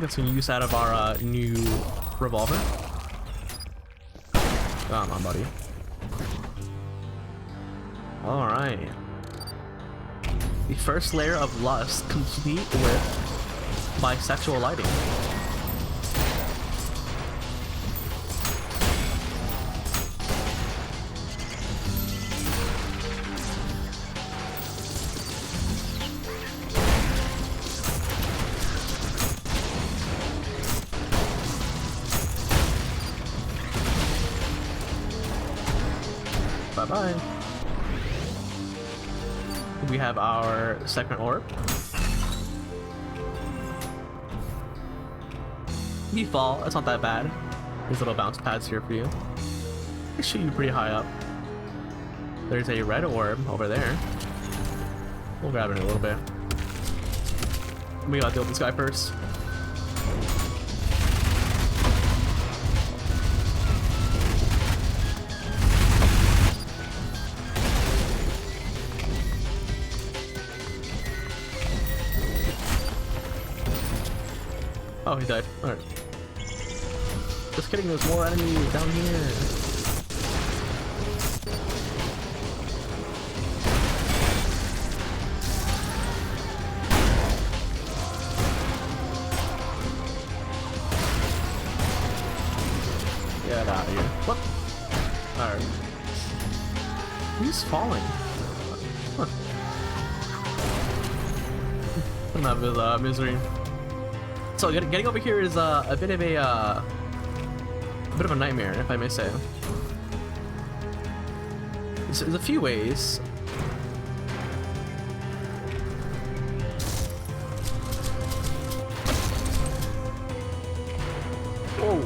Get some use out of our new revolver. Come on, buddy. Alright. The first layer of lust, complete with bisexual lighting. Bye-bye. We have our second orb. If you fall, it's not that bad. These little bounce pads here for you. They shoot you pretty high up. There's a red orb over there. We'll grab it in a little bit. We gotta deal with this guy first. Oh, he died. Alright. Just kidding, there's more enemies down here. Get out of here. What? Alright. He's falling. Huh. Enough of his misery. So getting over here is a bit of a nightmare, if I may say. There's a few ways. Whoa!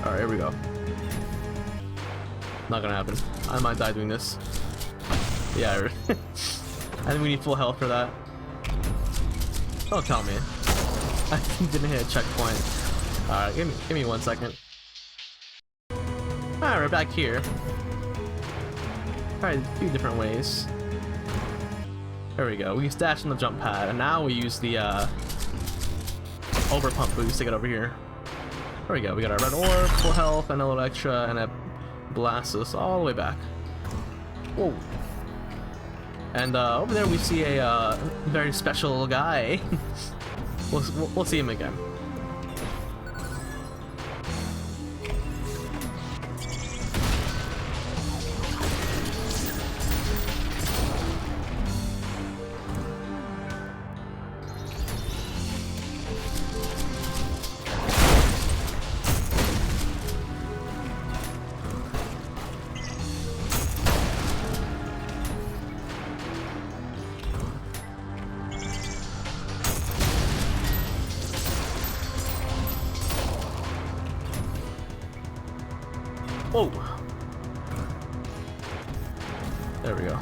All right, here we go. Not gonna happen. I might die doing this. Yeah, I think we need full health for that. Don't tell me. I didn't hit a checkpoint. Alright, give me 1 second. Alright, we're back here. Alright, a few different ways. There we go. We can dash on the jump pad, and now we use the over pump boost to get over here. There we go. We got our red orb, full health, and a little extra, and it blasts us all the way back. Whoa. And over there we see a very special guy. we'll see him again. Whoa! There we go.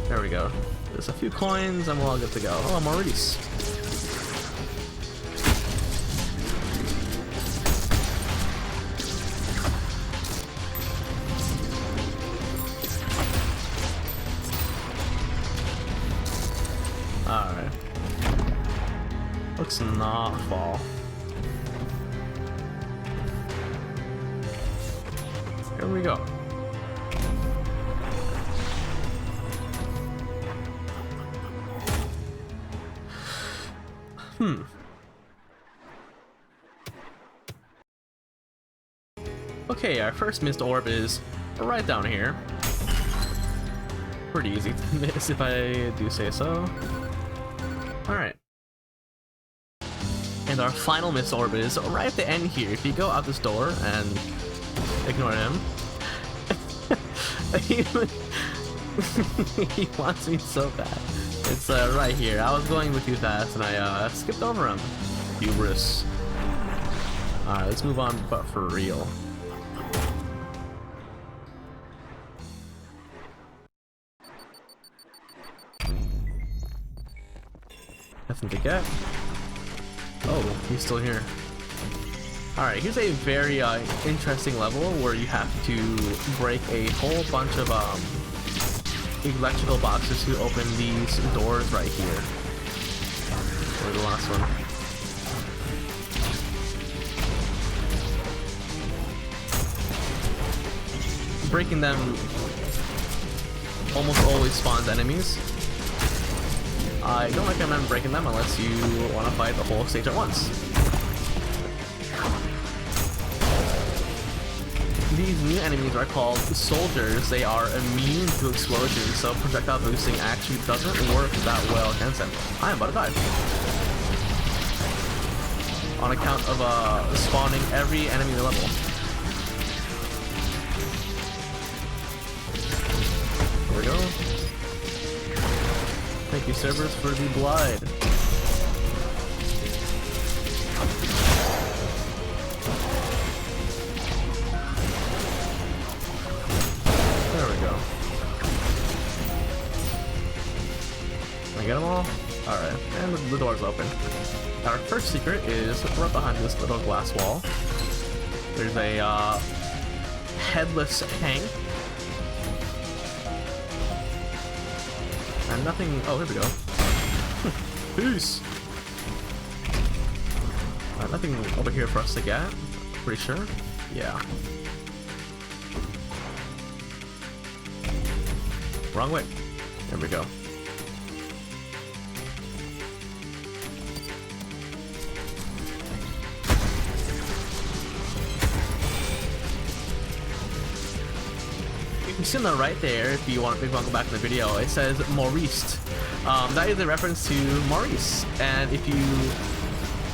There we go. There's a few coins and we're all good to go. Oh, Maurice. Alright. Let's not fall. Here we go. Okay, our first missed orb is right down here. Pretty easy to miss if I do say so. Alright. And our final missed orb is right at the end here. If you go out this door and ignore him. He wants me so bad. It's right here. I was going way too fast and I skipped over him. Hubris. Alright, let's move on, but for real. Nothing to get. Oh, he's still here. Alright, here's a very interesting level where you have to break a whole bunch of electrical boxes to open these doors right here. Or the last one. Breaking them almost always spawns enemies. I don't recommend breaking them unless you want to fight the whole stage at once. These new enemies are called soldiers. They are immune to explosions, so projectile boosting actually doesn't work that well against them. I am about to die. on account of spawning every enemy in the level. There we go. Thank you, servers, for the blood. There we go. Can I get them all? Alright, and the door's open. Our first secret is right behind this little glass wall. There's a headless Hank. And nothing. Oh, here we go. Peace! Nothing over here for us to get. Pretty sure. Yeah. Wrong way. There we go. You see on the right there, if you want to go back in the video, it says Maurice. That is a reference to Maurice, and if you,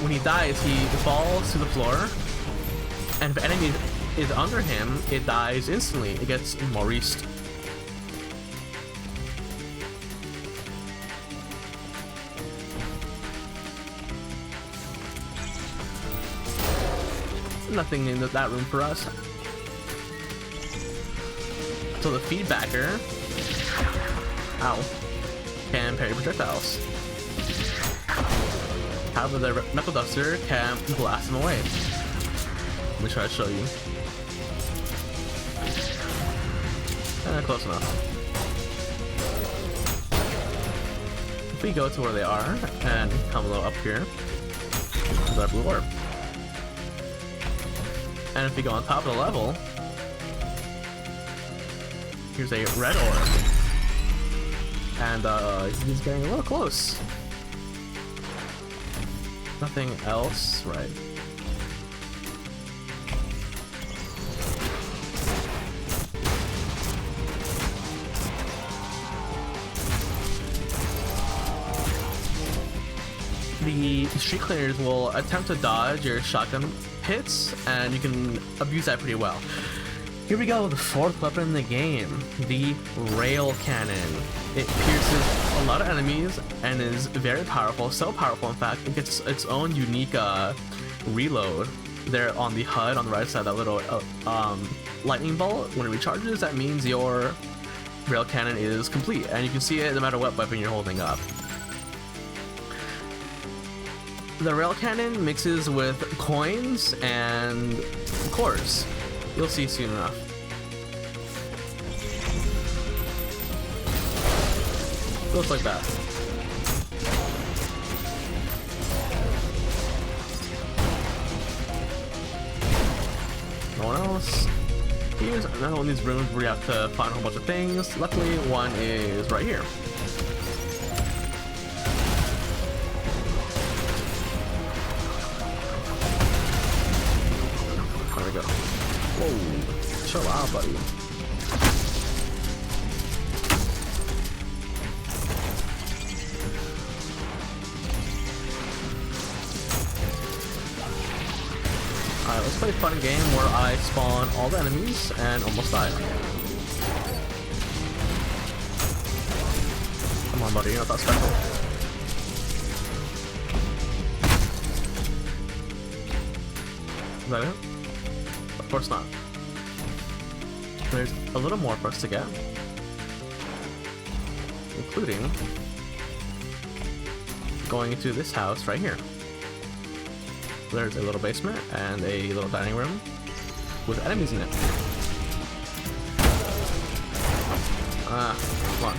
when he dies, he falls to the floor, and if an enemy is under him, it dies instantly. It gets Maurice. Nothing in that room for us. So the feedbacker, ow, can parry projectiles. However, the knuckle duster can blast him away. Let me try to show you. Close enough. If we go to where they are and come a little up here, there's our blue orb. And if we go on top of the level, here's a red orb. And he's getting a little close. Nothing else, right? The street cleaners will attempt to dodge your shotgun hits, and you can abuse that pretty well. Here we go, the fourth weapon in the game, the rail cannon. It pierces a lot of enemies and is very powerful, so powerful in fact, it gets its own unique reload there on the HUD on the right side, that little lightning bolt. When it recharges, that means your rail cannon is complete, and you can see it no matter what weapon you're holding up. The rail cannon mixes with coins and cores. You'll see soon enough. Looks like that. No one else. Here's another one of these rooms where you have to find a whole bunch of things. Luckily, one is right here. There we go. Whoa, chill out, buddy. Alright, let's play a fun game where I spawn all the enemies and almost die. Come on, buddy, you're not that special. Is that it? Of course not. There's a little more for us to get, including going into this house right here. There's a little basement and a little dining room with enemies in it. Come on.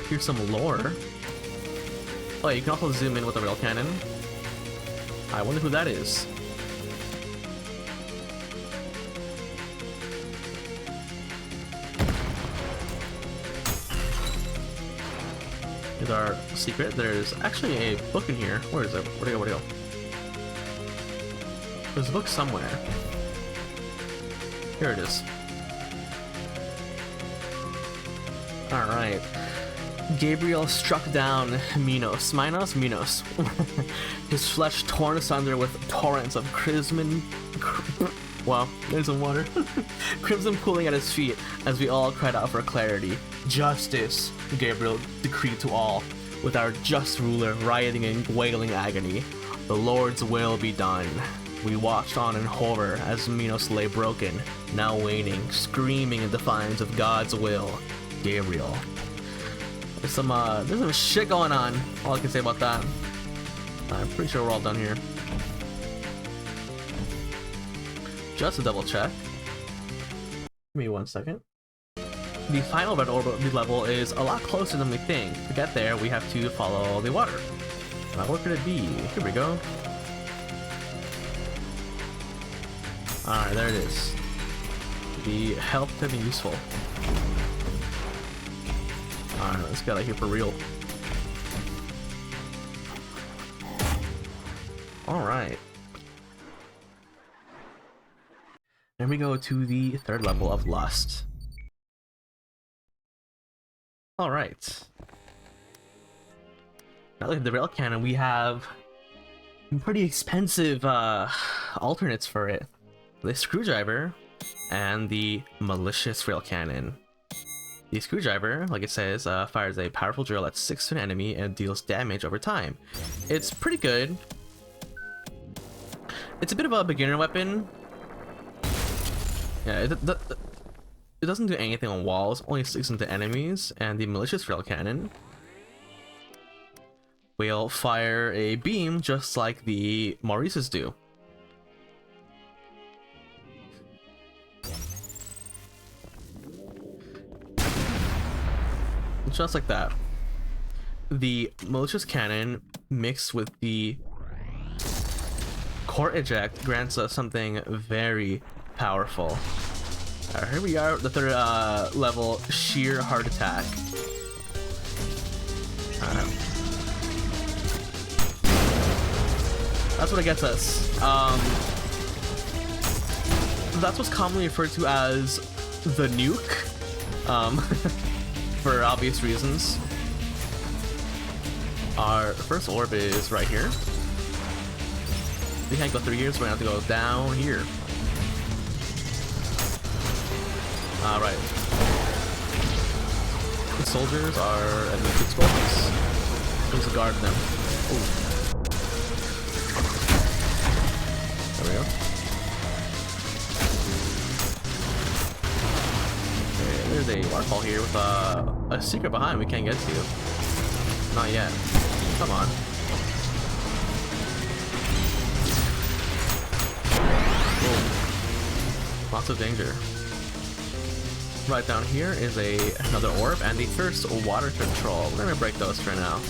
Here's some lore. Oh, you can also zoom in with the rail cannon. I wonder who that is. Here's our secret. There's actually a book in here. Where is it? Where'd it go? Where'd it go? There's a book somewhere. Here it is. Alright. Gabriel struck down Minos. His flesh torn asunder with torrents of crimson. Wow, there's some water. Crimson pooling at his feet as we all cried out for clarity. Justice, Gabriel decreed to all, with our just ruler rioting in wailing agony. The Lord's will be done. We watched on in horror as Minos lay broken, now waning, screaming in defiance of God's will. Gabriel. There's some shit going on. All I can say about that. I'm pretty sure we're all done here. Just to double check. Give me 1 second. The final red orb level is a lot closer than we think. To get there, we have to follow the water. Where could it be? Here we go. Alright, there it is. The help could be useful. Alright, let's get out of here for real. Alright. Then we go to the third level of Lust. Alright. Now look at the rail cannon, we have pretty expensive alternates for it. The screwdriver and the malicious rail cannon. The screwdriver, like it says, fires a powerful drill at 6 to an enemy and deals damage over time. It's pretty good. It's a bit of a beginner weapon. Yeah, it doesn't do anything on walls, only sticks into enemies. And the malicious rail cannon will fire a beam just like the Maurices do. Just like that. The malicious cannon mixed with the core eject grants us something very powerful. Alright, here we are, the third level, sheer heart attack. That's what it gets us. That's what's commonly referred to as the nuke. For obvious reasons. Our first orb is right here. We can't go through here, so we're gonna have to go down here. Alright. The soldiers are at the explosives. Who's to guard them? Ooh. There we go. There's a waterfall here with a secret behind we can't get to. Not yet. Come on. Whoa. Lots of danger. Right down here is another orb and the first water control. We're gonna break those for now.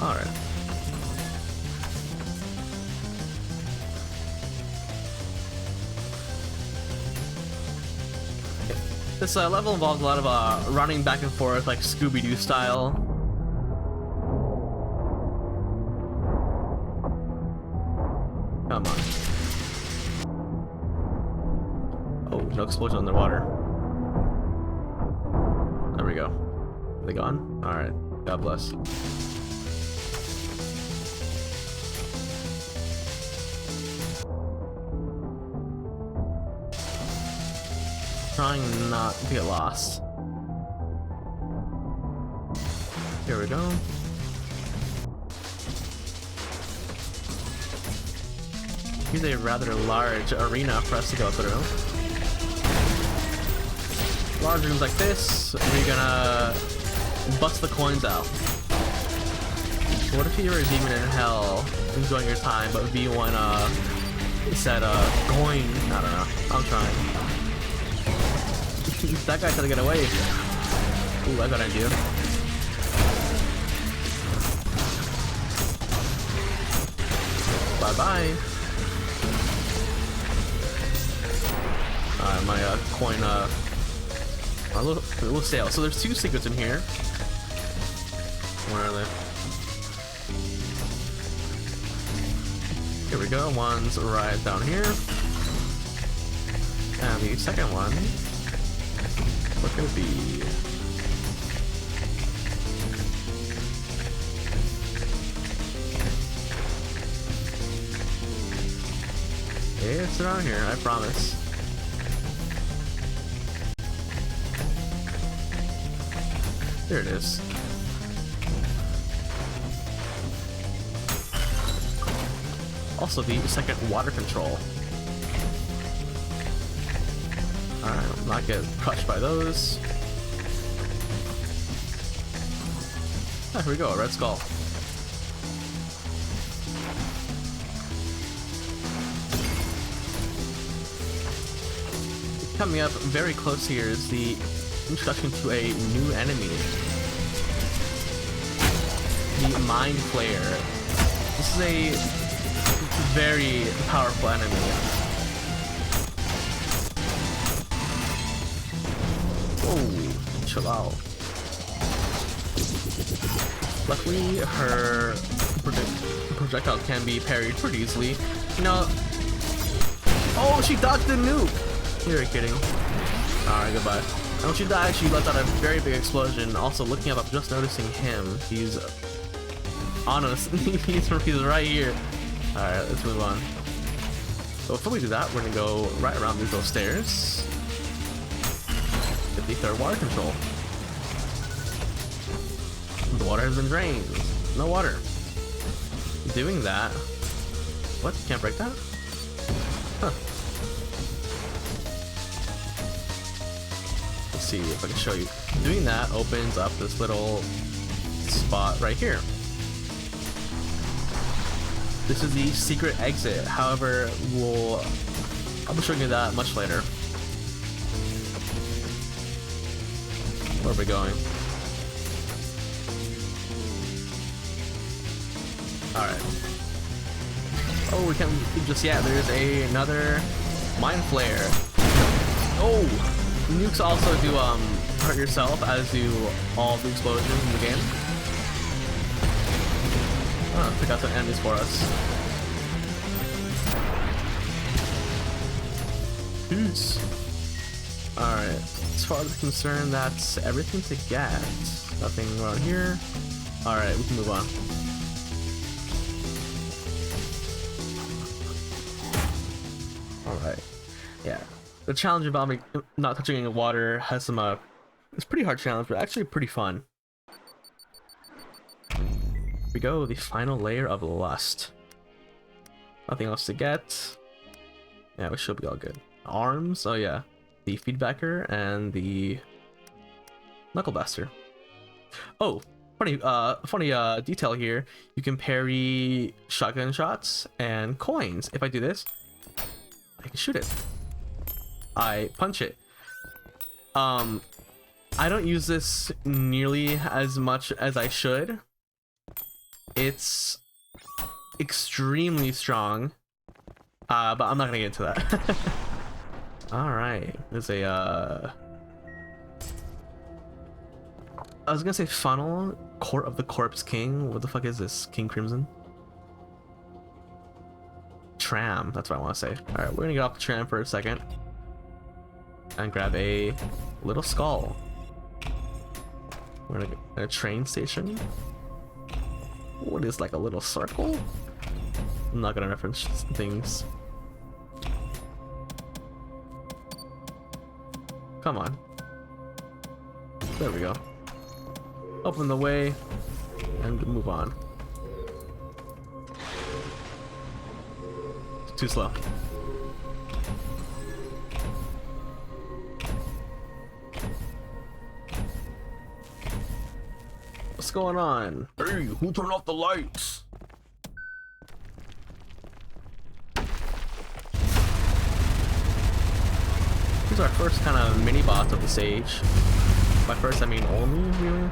Alright. This level involves a lot of running back and forth, like Scooby-Doo style. Come on. Oh, no explosion underwater. There we go. Are they gone? Alright. God bless. Trying not to get lost. Here we go. Here's a rather large arena for us to go through. Large rooms like this, we're gonna bust the coins out. What if you were a demon in hell, enjoying your time, but V1 said coin? I don't know. I'm trying. That guy tried to get away. Ooh, I got an idea. Bye-bye. My coin, a little stale. So there's two secrets in here. Where are they? Here we go. One's right down here. And the second one What could it be? It's around here, I promise. There it is. Also the second water control. Alright, not get crushed by those. Oh, here we go, a red skull. Coming up very close here is the introduction to a new enemy. The Mind Flayer. This is a very powerful enemy. Oh, chill out. Luckily, her projectile can be parried pretty easily. You know. Oh, she dodged the nuke! You're kidding. Alright, goodbye. And when she dies, she lets out a very big explosion. Also, looking up, I'm just noticing him. He's on us. he's right here. Alright, let's move on. So before we do that, we're gonna go right around these little stairs. Get the third water control. The water has been drained. No water. Doing that. What? Can't break that? Huh. Let's see if I can show you. Doing that opens up this little spot right here. This is the secret exit. However, I'll be showing you that much later. Where are we going? Alright. Oh, we can't just yet. There's another Mind Flayer. Oh! Nukes also do hurt yourself, as do all the explosions in the game. Oh, pick out some enemies for us. Peace. Alright. As far as I'm concerned, that's everything to get. Nothing around here. Alright, we can move on. Alright. Yeah. The challenge involving not touching any water has some it's a pretty hard challenge, but actually pretty fun. Here we go, the final layer of lust. Nothing else to get. Yeah, we should be all good. Arms, oh yeah. The feedbacker and the knuckle blaster. Oh, funny detail here. You can parry shotgun shots and coins. If I do this, I can shoot it. I punch it. I don't use this nearly as much as I should. It's extremely strong, but I'm not gonna get into that. All right, there's a I was gonna say funnel, Court of the Corpse King. What the fuck is this? King Crimson? Tram, that's what I want to say. All right, we're gonna get off the tram for a second and grab a little skull. We're gonna get a train station. What is like a little circle? I'm not gonna reference things. Come on. There we go. Open the way and move on. Too slow. What's going on? Hey, who turned off the lights? This is our first kind of mini boss of the stage. By first, I mean only, really.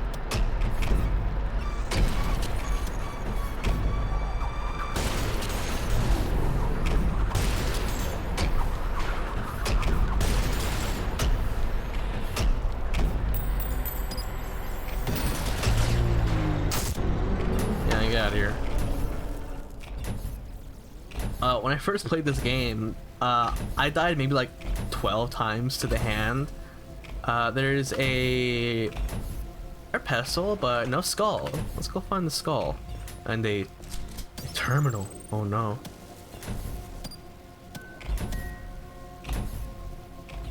Yeah, get out of here. When I first played this game, I died maybe like 12 times to the hand. There's a pedestal, but no skull. Let's go find the skull. And a terminal. Oh no.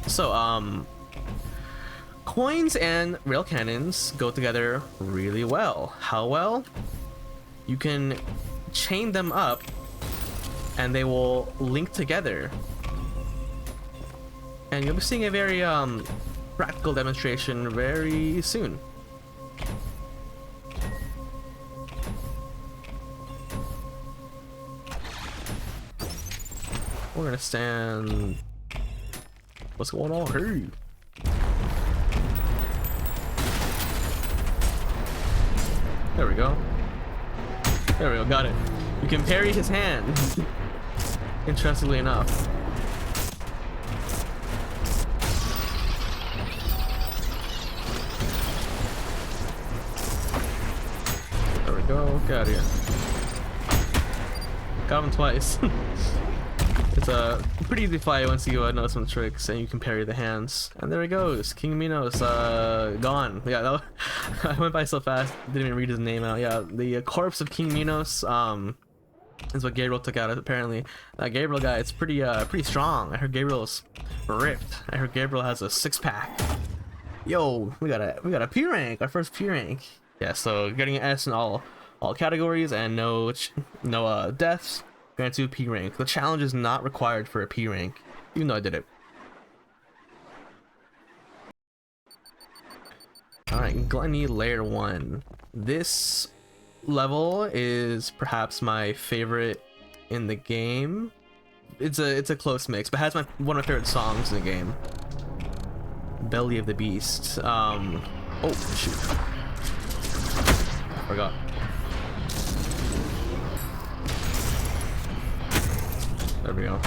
So, coins and rail cannons go together really well. How well? You can chain them up and they will link together. And you'll be seeing a very practical demonstration very soon. We're gonna stand. What's going on here? There we go. There we go, got it. You can parry his hand. Interestingly enough. There we go, get out of here. Got him twice. It's a pretty easy fight once you know some tricks and you can parry the hands. And there he goes, King Minos, gone. Yeah, that I went by so fast, didn't even read his name out. Yeah, the corpse of King Minos is what Gabriel took out. Apparently, that Gabriel guy, it's pretty strong. I heard Gabriel's ripped. I heard Gabriel has a 6-pack. Yo, we got a P rank, our first P rank. Yeah, so getting an S in all categories and no deaths. Grants you a P rank. The challenge is not required for a P rank, even though I did it. Alright, Gluttony Layer 1. This level is perhaps my favorite in the game. It's a close mix, but has one of my favorite songs in the game. Belly of the Beast. Oh shoot. I forgot. There we go.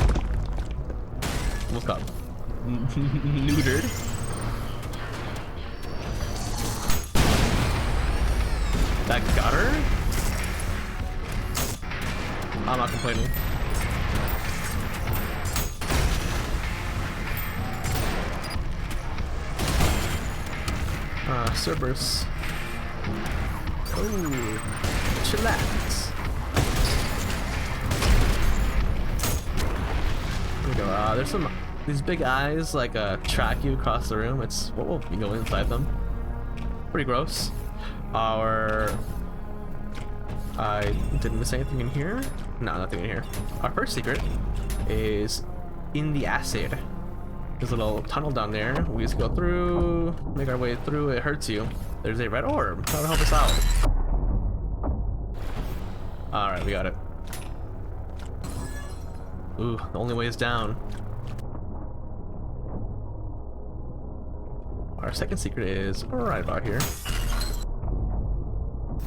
Look up. Neutered. That got her? I'm not complaining. Cerberus. Oh, chillax. There we go. There's these big eyes like track you across the room. It's we'll go inside them. Pretty gross. I didn't miss anything in here. No, nothing in here. Our first secret is in the acid. There's a little tunnel down there. We just go through, make our way through. It hurts you. There's a red orb. Try to help us out. All right, we got it. Ooh, the only way is down. Our second secret is right about here.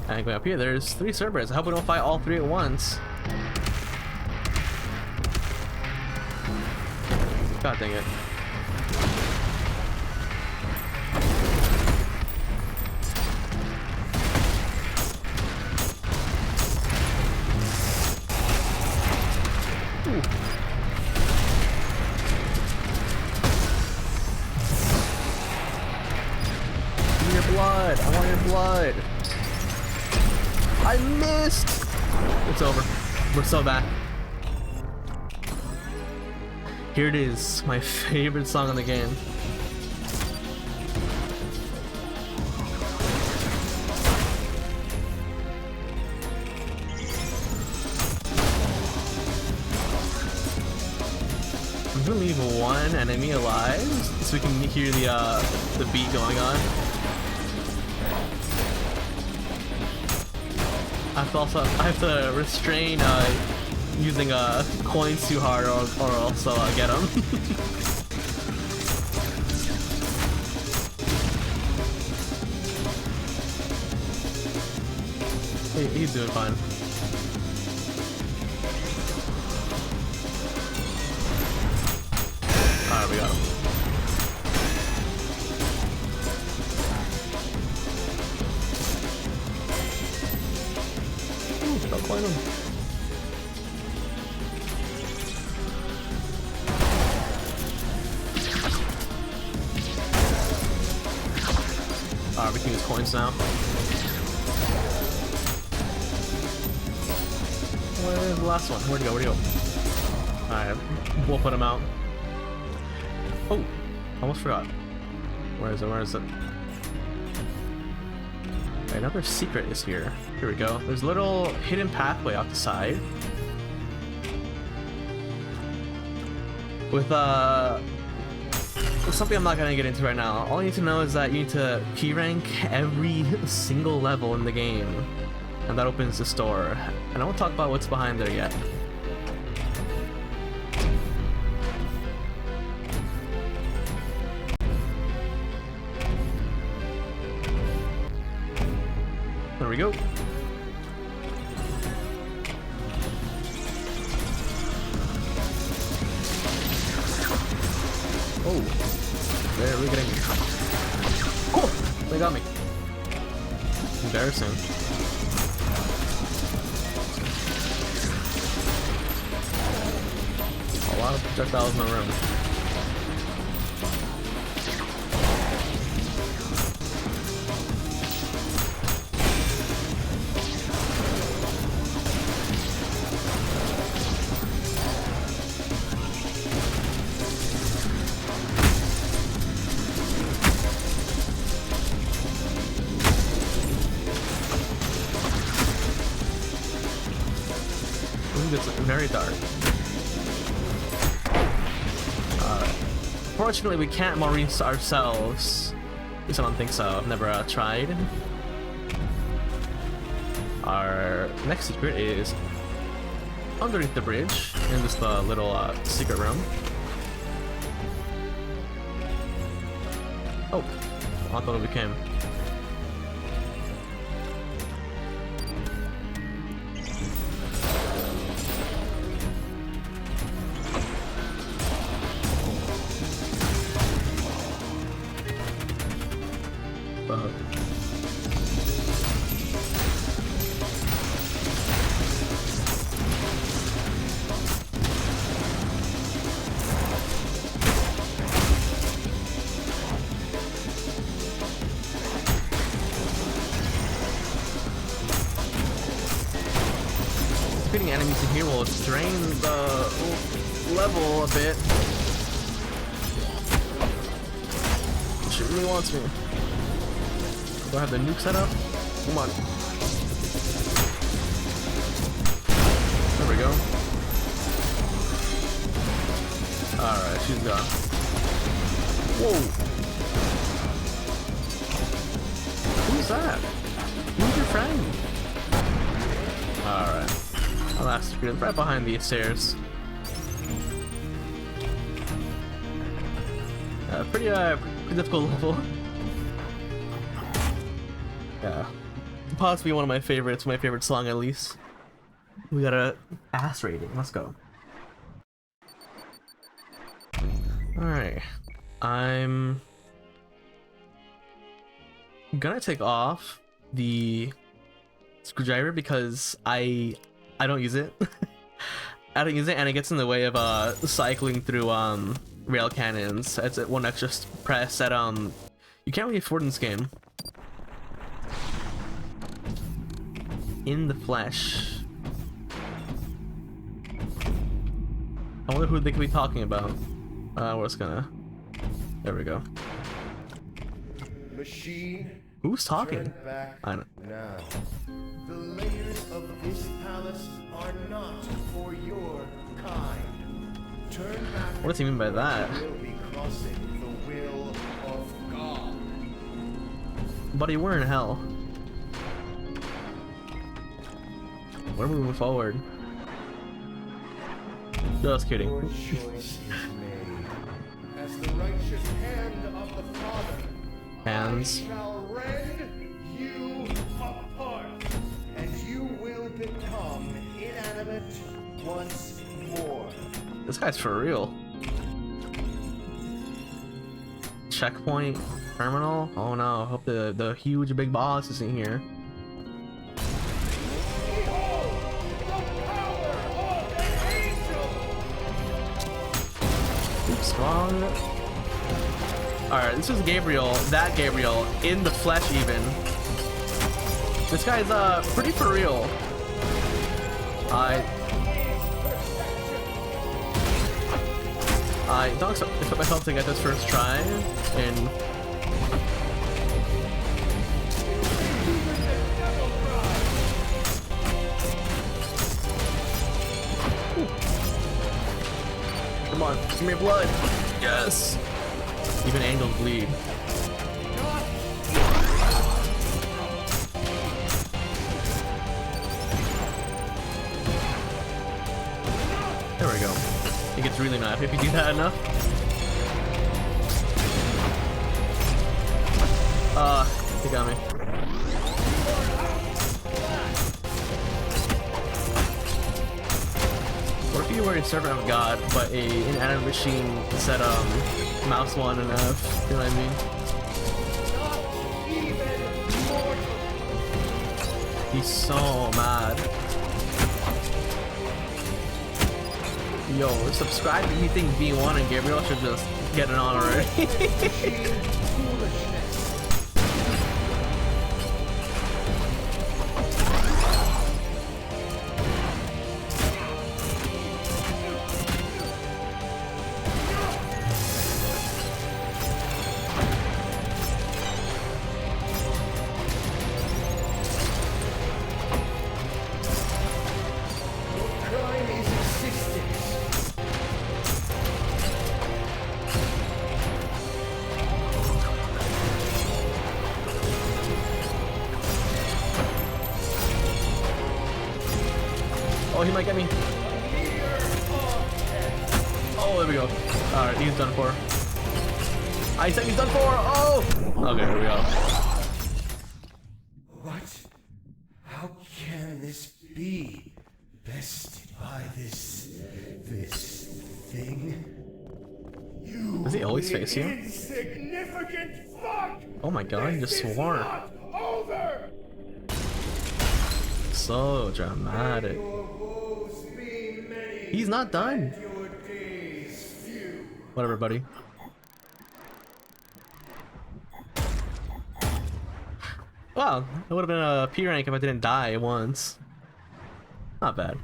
And going up here, there's 3 Cerberus. I hope we don't fight all 3 at once. God dang it. Ooh. Give me your blood. I want your blood. I missed! It's over. We're so bad. Here it is, my favorite song in the game. I'm gonna leave one enemy alive so we can hear the beat going on. I have to restrain using coins too hard or else I'll get them. He's doing fine. Alright, we got him. Don't climb him. barbecuing his coins now. Where's the last one? Where'd he go? Where'd he go? Alright, we'll put him out. Oh, almost forgot. Where is it? Where is it? Another secret is here. Here we go. There's a little hidden pathway off the side. With something I'm not gonna get into right now. All you need to know is that you need to key rank every single level in the game. And that opens the store. And I won't talk about what's behind there yet. There we go. Oh, they're really getting me. Oh, they got me. Embarrassing. A lot of projectiles in the room. It's very dark. Fortunately, we can't Maurice ourselves. At least I don't think so. I've never tried. Our next secret is underneath the bridge in this little secret room. Oh, I thought we came. Defeating enemies in here will drain the level a bit. She really wants me. Do I have the nuke set up? Come on. There we go. Alright, she's gone. Whoa! Who's that? Who's your friend? Alright. Our last secret is right behind these stairs. Pretty difficult level. Yeah. Possibly one of my favorites, my favorite song at least. We got a ass rating, let's go. Alright. I'm gonna take off the screwdriver because I don't use it. I don't use it and it gets in the way of cycling through rail cannons. It's one extra press that you can't really afford in this game. In the flesh. I wonder who they could be talking about. We're just gonna. There we go. Machine. Who's talking? I know. Now. The layers of this palace are not for your kind. Turn back. What does he mean by that? Will be crossing the will of God. Buddy, we're in hell. We're moving forward. Just kidding. Your choice is made. As the righteous hand of the Father, Hands. I shall rend you apart, and you will become inanimate once more. This guy's for real. Checkpoint terminal. Oh no! Hope the huge big boss is in here. Oops, wrong. Alright, this is Gabriel, that Gabriel, in the flesh even. This guy's pretty for real. I don't expect myself to get this first try, and come on, give me blood. Yes. Even angels bleed. There we go. It gets really mad if you do that enough. He got me. What if you were a servant of God, but an inanimate machine said mouse 1 and F? You know what I mean? He's so mad. Yo, subscribe if you think V1 and Gabriel should just get it on already. Oh, he might get me. Oh, there we go. Alright, he's done for. I said he's done for! Oh! Okay, here we go. What? How can this be? Bested by this thing? You Does he always face you? insignificant fuck! Oh my god, he just This is swore. not over! So dramatic. He's not done. Your days few. Whatever, buddy. Wow, it would have been a P rank if I didn't die once. Not bad.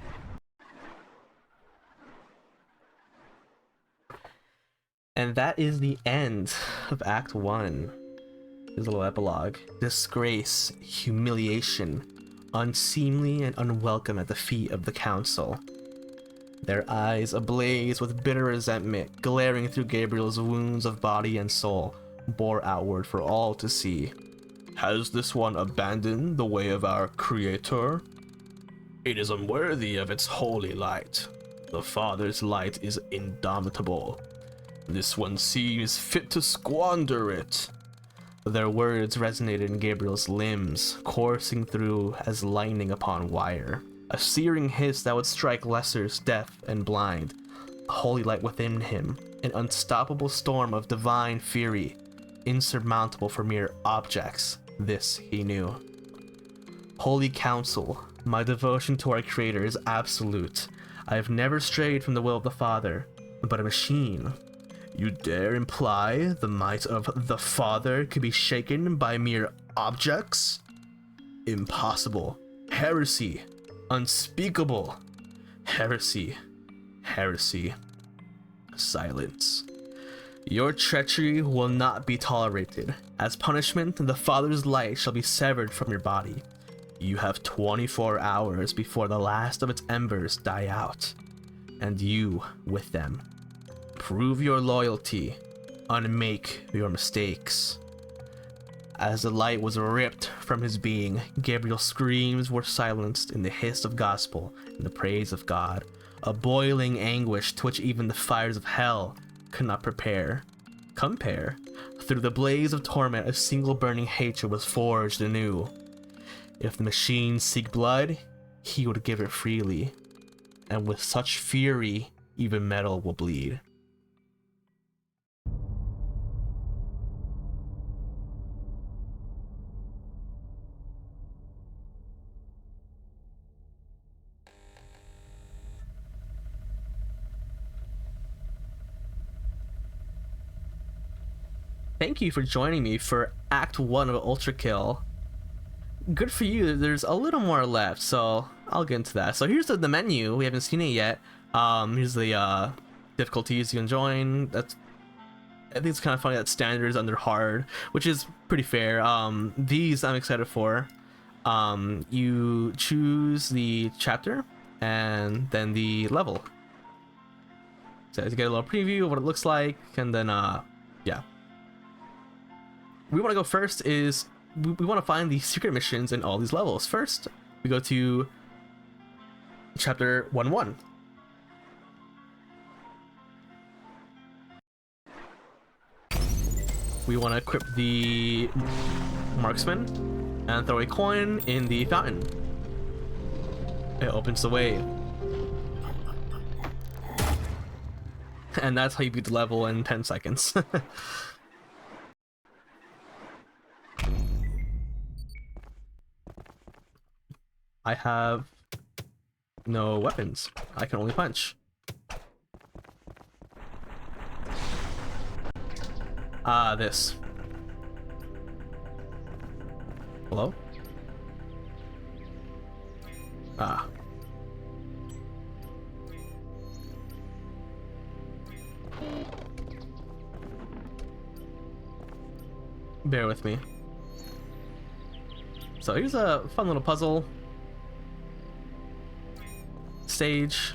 And that is the end of Act 1. Here's a little epilogue. Disgrace, humiliation, unseemly and unwelcome at the feet of the council. Their eyes ablaze with bitter resentment, glaring through Gabriel's wounds of body and soul, bore outward for all to see. Has this one abandoned the way of our Creator? It is unworthy of its holy light. The Father's light is indomitable. This one seems fit to squander it. Their words resonated in Gabriel's limbs, coursing through as lightning upon wire. A searing hiss that would strike lessers deaf and blind. A holy light within him, an unstoppable storm of divine fury, insurmountable for mere objects. This he knew. Holy Council, my devotion to our Creator is absolute. I have never strayed from the will of the Father, but a machine. You dare imply the might of the Father could be shaken by mere objects? Impossible. Heresy. Unspeakable. Heresy. Heresy. Silence. Your treachery will not be tolerated. As punishment, the Father's light shall be severed from your body. You have 24 hours before the last of its embers die out, and you with them. Prove your loyalty. Unmake your mistakes. As the light was ripped from his being, Gabriel's screams were silenced in the hiss of gospel and the praise of God, a boiling anguish to which even the fires of hell could not compare. Through the blaze of torment, a single burning hatred was forged anew. If the machines seek blood, he would give it freely, and with such fury, even metal will bleed. thank you for joining me for Act 1 of ULTRAKILL. Good for you, there's a little more left, so I'll get into that. So here's the menu, we haven't seen it yet. Here's the difficulties you can join. I think it's kind of funny that standard is under hard, which is pretty fair. These I'm excited for. You choose the chapter and then the level. So to get a little preview of what it looks like, and then yeah. We want to go first is we want to find the secret missions in all these levels. First, we go to chapter 1-1. We want to equip the marksman and throw a coin in the fountain. It opens the way. And that's how you beat the level in 10 seconds. I have no weapons. I can only punch. This. Hello? Bear with me. So here's a fun little puzzle stage.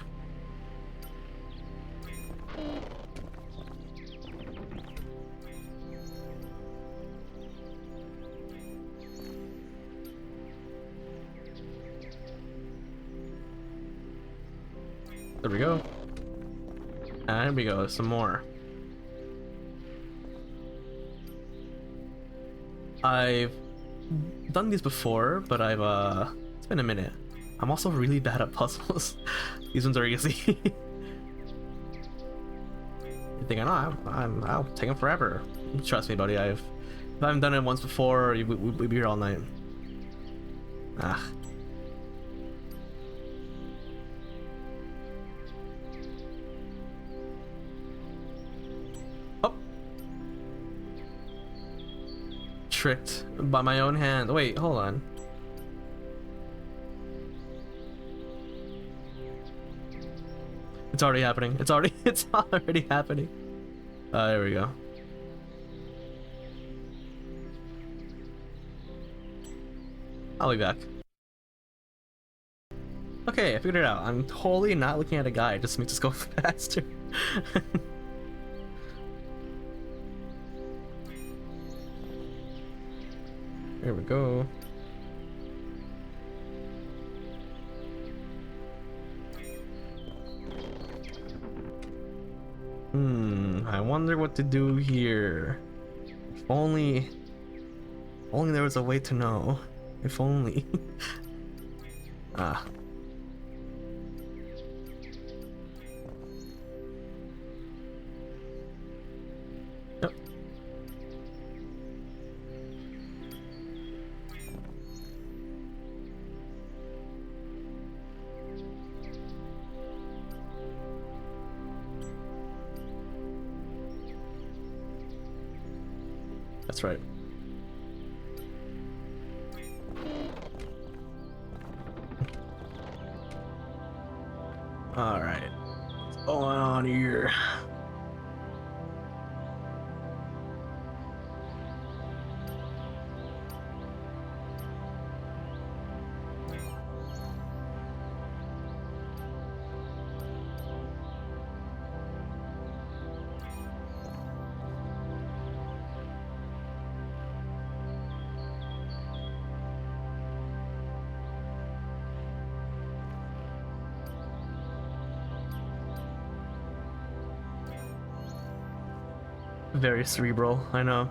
There we go. And here we go, some more. I've done these before, but it's been a minute. I'm also really bad at puzzles. These ones are easy. You think I know? I'll take them forever. Trust me, buddy. If I haven't done it once before, we'd be here all night. Oh. Tricked by my own hand. Wait, hold on. It's already happening. It's already happening. There we go. I'll be back. Okay, I figured it out. I'm totally not looking at a guide, just makes us go faster. Here we go. I wonder what to do here. If only there was a way to know. If only. Yep. That's right. All right. What's going on here? Very cerebral, I know.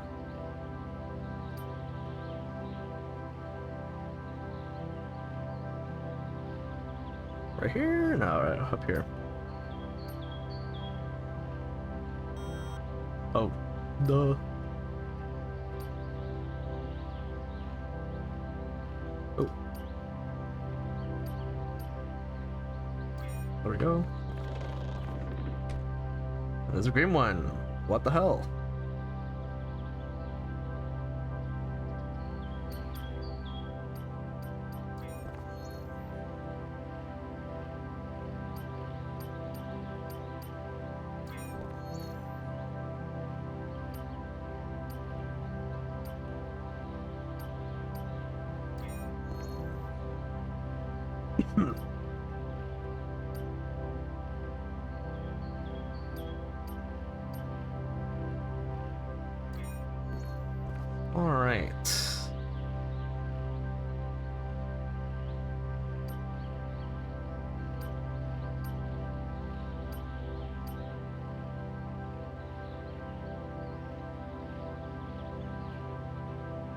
Right here? No, right up here. Oh, duh. Oh. There we go. There's a green one. What the hell? All right.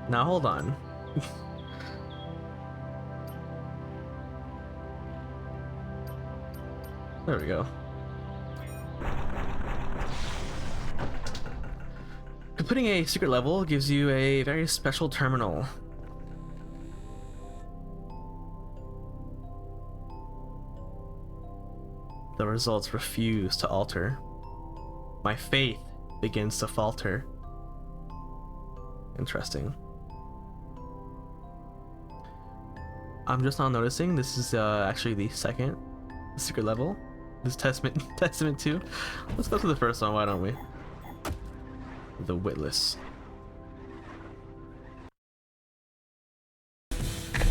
Now hold on. There we go. Completing a secret level gives you a very special terminal. The results refuse to alter. My faith begins to falter. Interesting. I'm just now noticing this is actually the second secret level. This Testament 2. Let's go to the first one, why don't we? The Witless.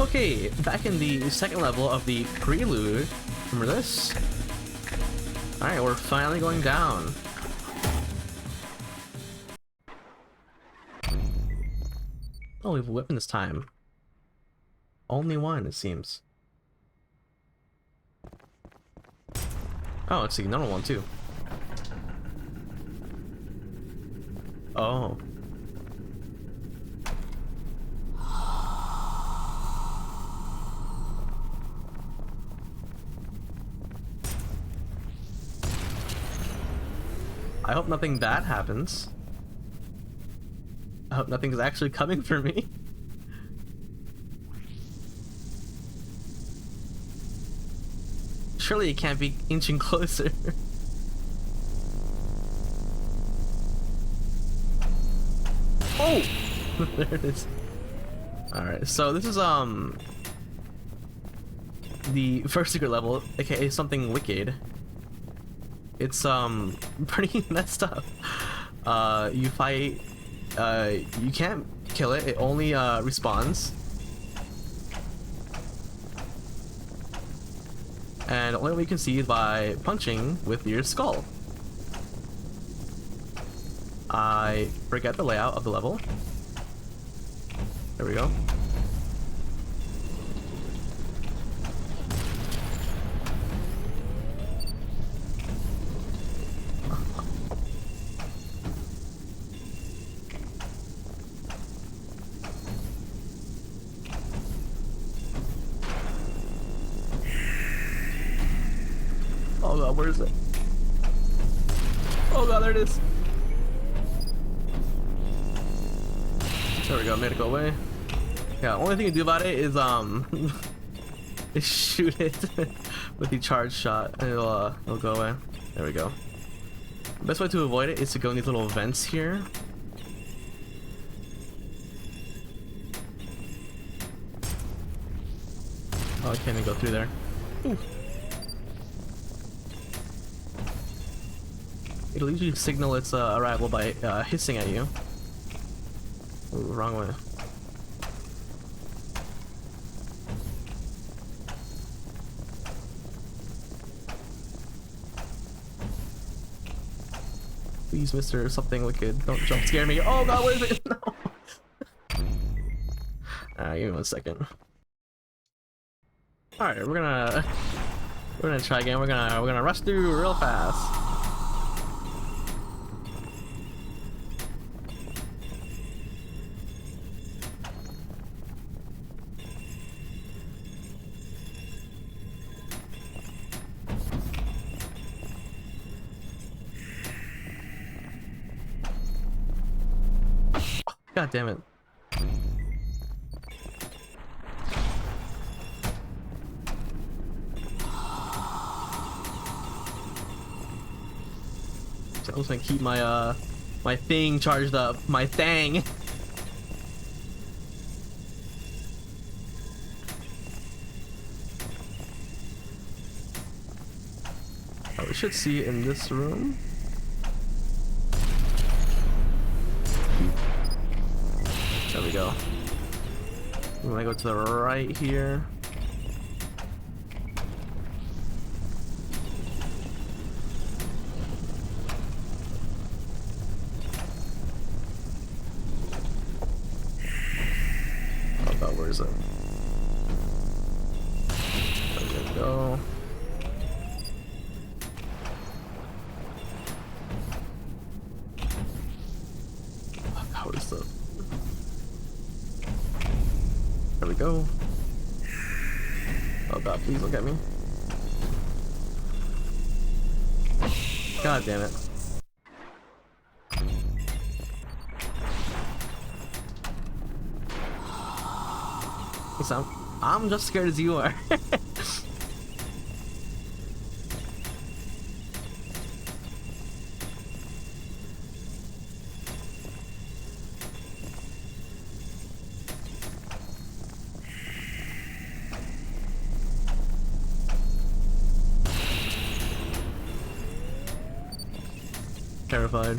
Okay, back in the second level of the Prelude. Remember this? Alright, we're finally going down. Oh, we have a weapon this time. Only one, it seems. Oh, it's the normal one too. Oh. I hope nothing bad happens. I hope nothing's actually coming for me. Surely it can't be inching closer. Oh! There it is. Alright, so this is the first secret level, aka something wicked. It's pretty messed up. You fight, you can't kill it, it only respawns. And the only way you can see is by punching with your skull. I forget the layout of the level. There we go. Oh god, where is it? Oh god, there it is. There we go, made it go away. Yeah, only thing you do about it is is shoot it with the charge shot and it'll go away. There we go. The best way to avoid it is to go in these little vents here. Oh, I can't even go through there. Ooh. It'll usually signal its arrival by hissing at you. Ooh, wrong way. Please, Mr. Something Wicked, don't jump scare me. Oh god, where is it? No. Alright, give me 1 second. Alright, we're gonna try again. We're gonna rush through real fast. God damn it. So I'm just gonna keep my my thing charged up. My thing. Oh, we should see it in this room. There we go. I'm gonna go to the right here. Where is it? There we go. How is the? There we go. Oh god, please look at me. God damn it. So I'm just scared as you are. Terrified.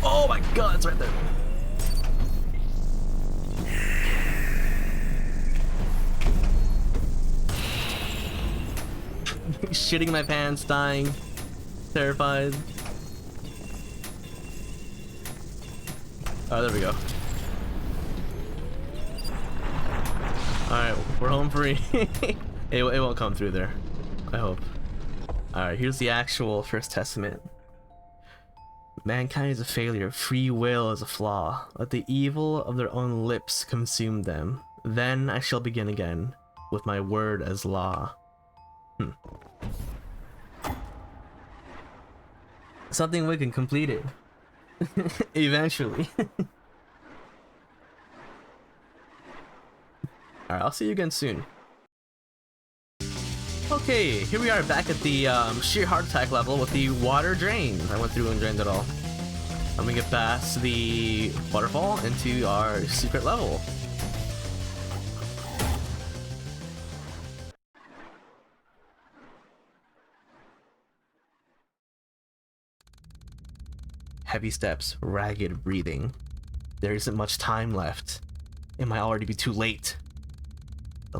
Oh my god, it's right there. Shitting my pants, dying, terrified. Oh, there we go. Alright, we're home free. it won't come through there, I hope. Alright, here's the actual First Testament. Mankind is a failure, free will is a flaw. Let the evil of their own lips consume them. Then I shall begin again, with my word as law. Something we can complete it. Eventually. Alright, I'll see you again soon. Okay, here we are back at the sheer heart attack level with the water drain. I went through and drained it all. I'm gonna get past the waterfall into our secret level. Heavy steps, ragged breathing. There isn't much time left. It might already be too late. The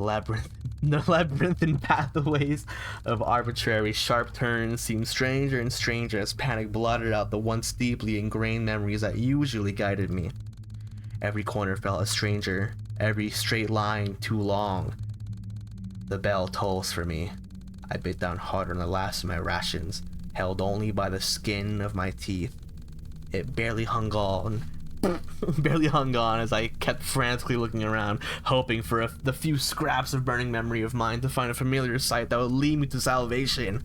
labyrinthine pathways of arbitrary sharp turns seem stranger and stranger as panic blotted out the once deeply ingrained memories that usually guided me. Every corner felt a stranger, every straight line too long. The bell tolls for me. I bit down harder on the last of my rations, held only by the skin of my teeth. It barely hung on as I kept frantically looking around, hoping for the few scraps of burning memory of mine to find a familiar sight that would lead me to salvation.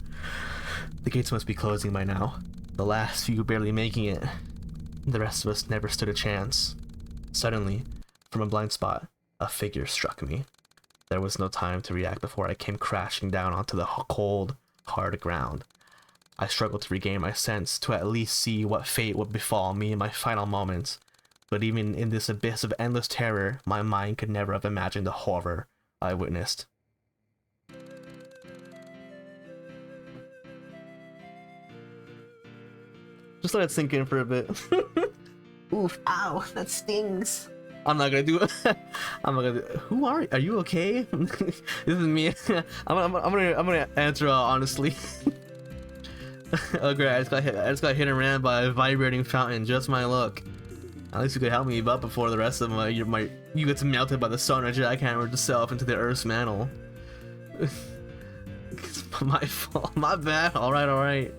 The gates must be closing by now. The last few barely making it. The rest of us never stood a chance. Suddenly, from a blind spot, a figure struck me. There was no time to react before I came crashing down onto the cold, hard ground. I struggled to regain my sense, to at least see what fate would befall me in my final moments. But even in this abyss of endless terror, my mind could never have imagined the horror I witnessed. Just let it sink in for a bit. Oof, ow, that stings. I'm not gonna do it. I'm not gonna do it. Who are you? Are you okay? This is me. I'm gonna answer honestly. Oh great, I just got hit and ran by a vibrating fountain. Just my luck. At least you could help me up before the rest of you get melted by the sonar jackhammer itself into the Earth's mantle. It's my fault. My bad. All right.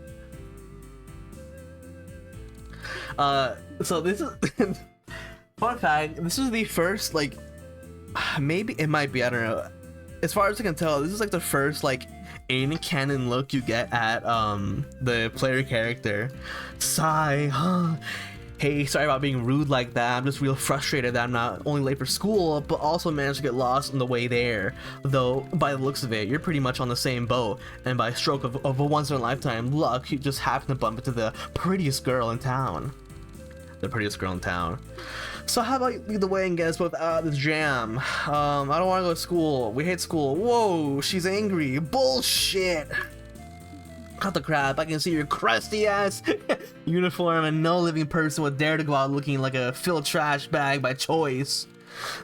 So this is fun fact. This is the first maybe it might be, I don't know. As far as I can tell, this is the first in canon look you get at the player character. Sigh. Hey, sorry about being rude like that. I'm just real frustrated that I'm not only late for school, but also managed to get lost on the way there. Though, by the looks of it, you're pretty much on the same boat, and by a stroke of a once-in-a-lifetime luck, you just happen to bump into the prettiest girl in town. So how about you lead the way and get us both out of this jam? I don't want to go to school. We hate school. Whoa, she's angry. Bullshit. Cut the crap, I can see your crusty ass uniform, and no living person would dare to go out looking like a filled trash bag by choice.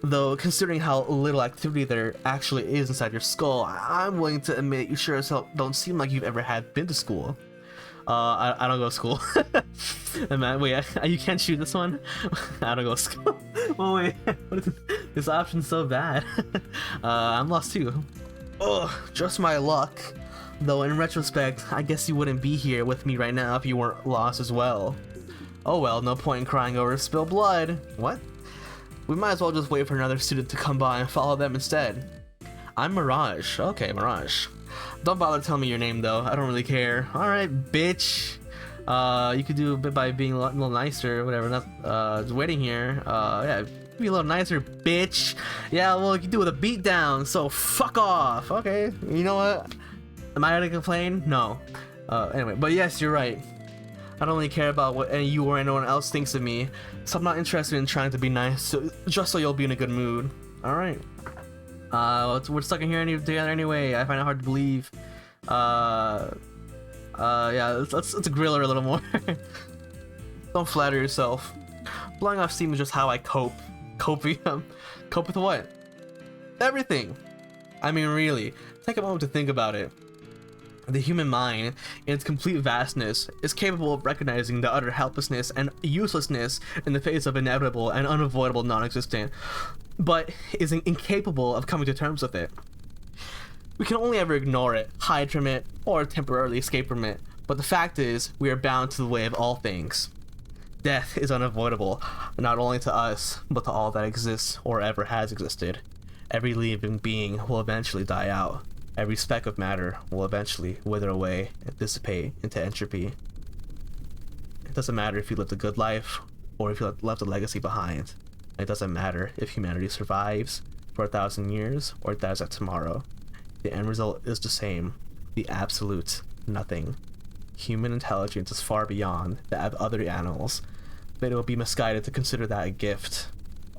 Though, considering how little activity there actually is inside your skull, I'm willing to admit you sure as hell don't seem like you've ever been to school. I don't go to school. Man, wait, you can't shoot this one? I don't go to school. Oh wait, this option's so bad. I'm lost too. Ugh, just my luck. Though in retrospect, I guess you wouldn't be here with me right now if you weren't lost as well. Oh well, no point in crying over spilled blood. What? We might as well just wait for another student to come by and follow them instead. I'm Mirage. Okay, Mirage. Don't bother telling me your name though, I don't really care. Alright, bitch. You could do a bit by being a little nicer or whatever. Not, just waiting here. Yeah, be a little nicer, bitch. Yeah, well, you can do it with a beat down, so fuck off. Okay, you know what? Am I gonna complain? No. Anyway, but yes, you're right. I don't really care about what you or anyone else thinks of me, so I'm not interested in trying to be nice, just so you'll be in a good mood. Alright. We're stuck in here together anyway. I find it hard to believe. Yeah, let's grill her a little more. Don't flatter yourself. Blowing off steam is just how I cope. Cope with what? Everything. I mean, really, take a moment to think about it. The human mind, in its complete vastness, is capable of recognizing the utter helplessness and uselessness in the face of inevitable and unavoidable non-existent, but is incapable of coming to terms with it. We can only ever ignore it, hide from it, or temporarily escape from it, but the fact is, we are bound to the way of all things. Death is unavoidable, not only to us, but to all that exists or ever has existed. Every living being will eventually die out. Every speck of matter will eventually wither away and dissipate into entropy. It doesn't matter if you lived a good life or if you left a legacy behind. It doesn't matter if humanity survives for 1,000 years or dies at tomorrow. The end result is the same, the absolute nothing. Human intelligence is far beyond that of other animals, but it will be misguided to consider that a gift.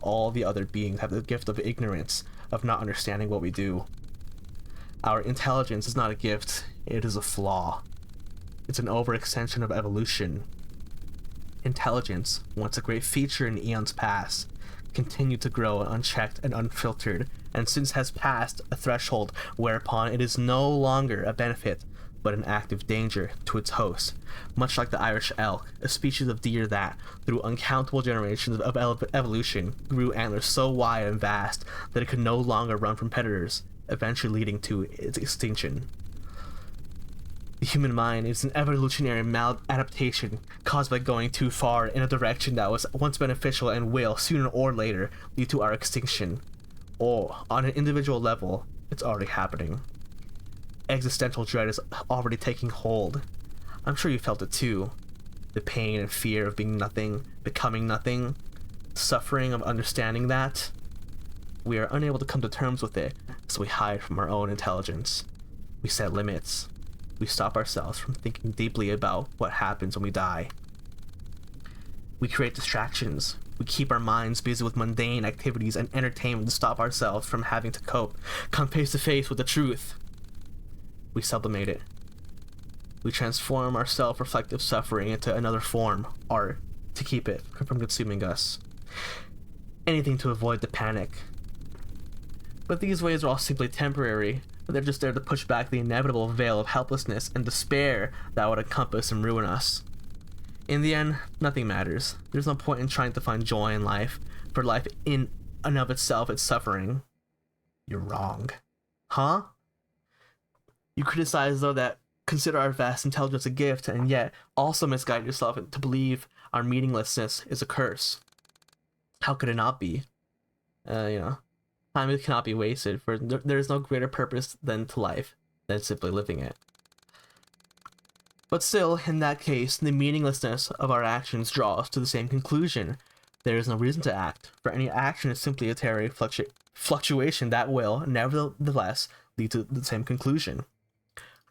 All the other beings have the gift of ignorance, of not understanding what we do. Our intelligence is not a gift, it is a flaw. It's an overextension of evolution. Intelligence, once a great feature in eons past, continued to grow unchecked and unfiltered, and since has passed a threshold whereupon it is no longer a benefit, but an active danger to its host, much like the Irish elk, a species of deer that, through uncountable generations of evolution, grew antlers so wide and vast that it could no longer run from predators, eventually leading to its extinction. The human mind is an evolutionary maladaptation caused by going too far in a direction that was once beneficial and will, sooner or later, lead to our extinction. Or, on an individual level, it's already happening. Existential dread is already taking hold. I'm sure you felt it too. The pain and fear of being nothing, becoming nothing, suffering of understanding that. We are unable to come to terms with it, so we hide from our own intelligence. We set limits. We stop ourselves from thinking deeply about what happens when we die. We create distractions. We keep our minds busy with mundane activities and entertainment to stop ourselves from having to come face to face with the truth. We sublimate it. We transform our self-reflective suffering into another form, art, to keep it from consuming us. Anything to avoid the panic. But these ways are all simply temporary. They're just there to push back the inevitable veil of helplessness and despair that would encompass and ruin us. In the end, nothing matters. There's no point in trying to find joy in life, for life in and of itself is suffering. You're wrong. Huh? You criticize though that consider our vast intelligence a gift, and yet also misguide yourself to believe our meaninglessness is a curse. How could it not be? Time cannot be wasted, for there is no greater purpose than to life than simply living it. But still, in that case, the meaninglessness of our actions draws to the same conclusion. There is no reason to act, for any action is simply a temporary fluctuation that will, nevertheless, lead to the same conclusion.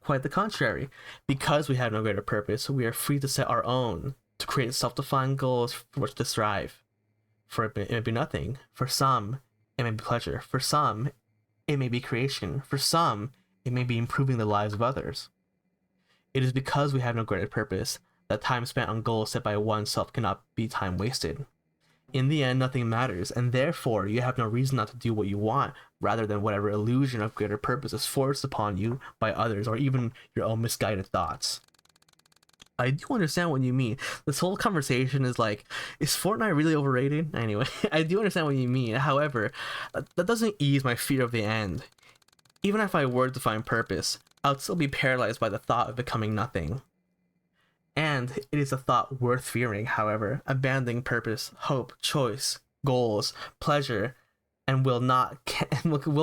Quite the contrary. Because we have no greater purpose, we are free to set our own, to create self-defined goals for which to strive. For it may be nothing. For some, it may be pleasure. For some, it may be creation. For some, it may be improving the lives of others. It is because we have no greater purpose that time spent on goals set by oneself cannot be time wasted. In the end, nothing matters, and therefore you have no reason not to do what you want, rather than whatever illusion of greater purpose is forced upon you by others or even your own misguided thoughts. I do understand what you mean. This whole conversation is like, is Fortnite really overrated? Anyway, I do understand what you mean. However, that doesn't ease my fear of the end. Even if I were to find purpose, I would still be paralyzed by the thought of becoming nothing. And it is a thought worth fearing, however, abandoning purpose, hope, choice, goals, pleasure, and will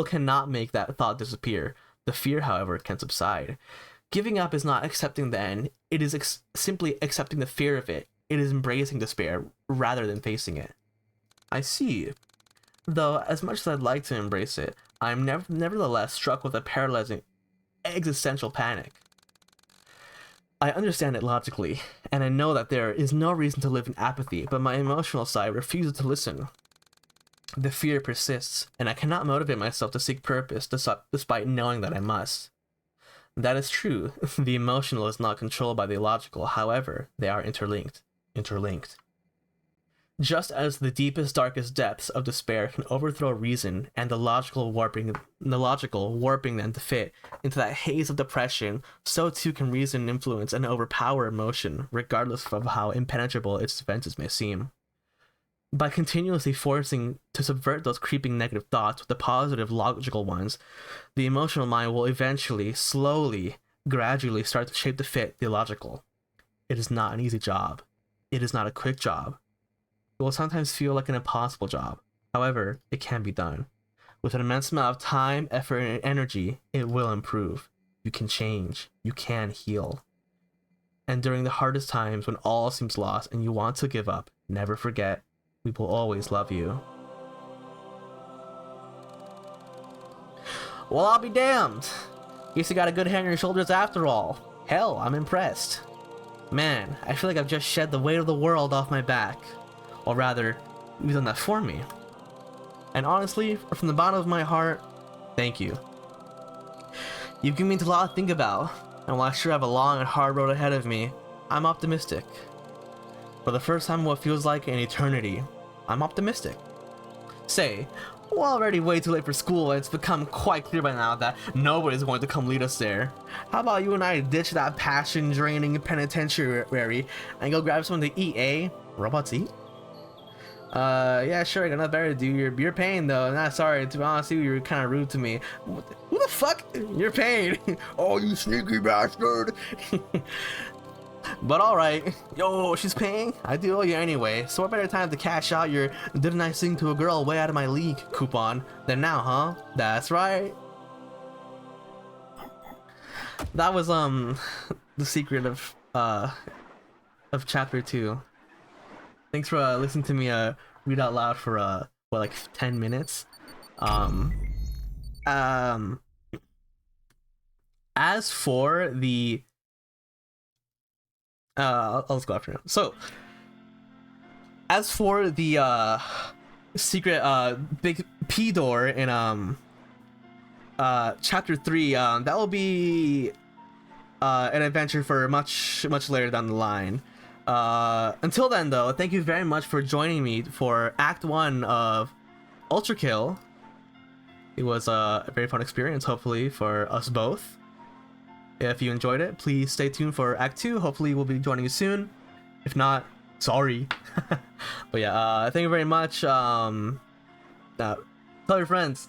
cannot make that thought disappear. The fear, however, can subside. Giving up is not accepting the end, it is simply accepting the fear of it. It is embracing despair rather than facing it. I see. Though, as much as I'd like to embrace it, I am nevertheless struck with a paralyzing existential panic. I understand it logically, and I know that there is no reason to live in apathy, but my emotional side refuses to listen. The fear persists, and I cannot motivate myself to seek purpose despite knowing that I must. That is true. The emotional is not controlled by the illogical, however, they are interlinked. Just as the deepest, darkest depths of despair can overthrow reason and the logical warping them to fit into that haze of depression, so too can reason influence and overpower emotion, regardless of how impenetrable its defenses may seem. By continuously forcing to subvert those creeping negative thoughts with the positive, logical ones, the emotional mind will eventually, slowly, gradually start to shape to fit the illogical. It is not an easy job. It is not a quick job. It will sometimes feel like an impossible job. However, it can be done. With an immense amount of time, effort, and energy, it will improve. You can change. You can heal. And during the hardest times when all seems lost and you want to give up, never forget, we will always love you. Well, I'll be damned. Guess you got a good head on your shoulders after all. Hell, I'm impressed. Man, I feel like I've just shed the weight of the world off my back. Or rather, you've done that for me. And honestly, from the bottom of my heart, thank you. You've given me a lot to think about, and while I sure have a long and hard road ahead of me, I'm optimistic. For the first time in what feels like an eternity, I'm optimistic. Say, we're already way too late for school, and it's become quite clear by now that nobody's going to come lead us there. How about you and I ditch that passion-draining penitentiary and go grab something to eat, eh? Robots eat? Yeah, sure, I got nothing better to do. You're paying though. Not sorry, to be honest, you were kind of rude to me. Who the fuck? You're paying. Oh, you sneaky bastard. But alright. Yo, she's paying? I do owe you anyway. So what better time to cash out your did a nice thing to a girl way out of my league coupon than now, huh? That's right. That was the secret of chapter 2. Thanks for listening to me read out loud for what, like 10 minutes. As for the let's go after him. So as for the secret big P door in chapter 3, that will be an adventure for much later down the line. Until then though, thank you very much for joining me for Act 1 of ULTRAKILL. It was a very fun experience, hopefully, for us both. If you enjoyed it, please stay tuned for Act 2. Hopefully we'll be joining you soon. If not, sorry. But yeah, thank you very much. Tell your friends.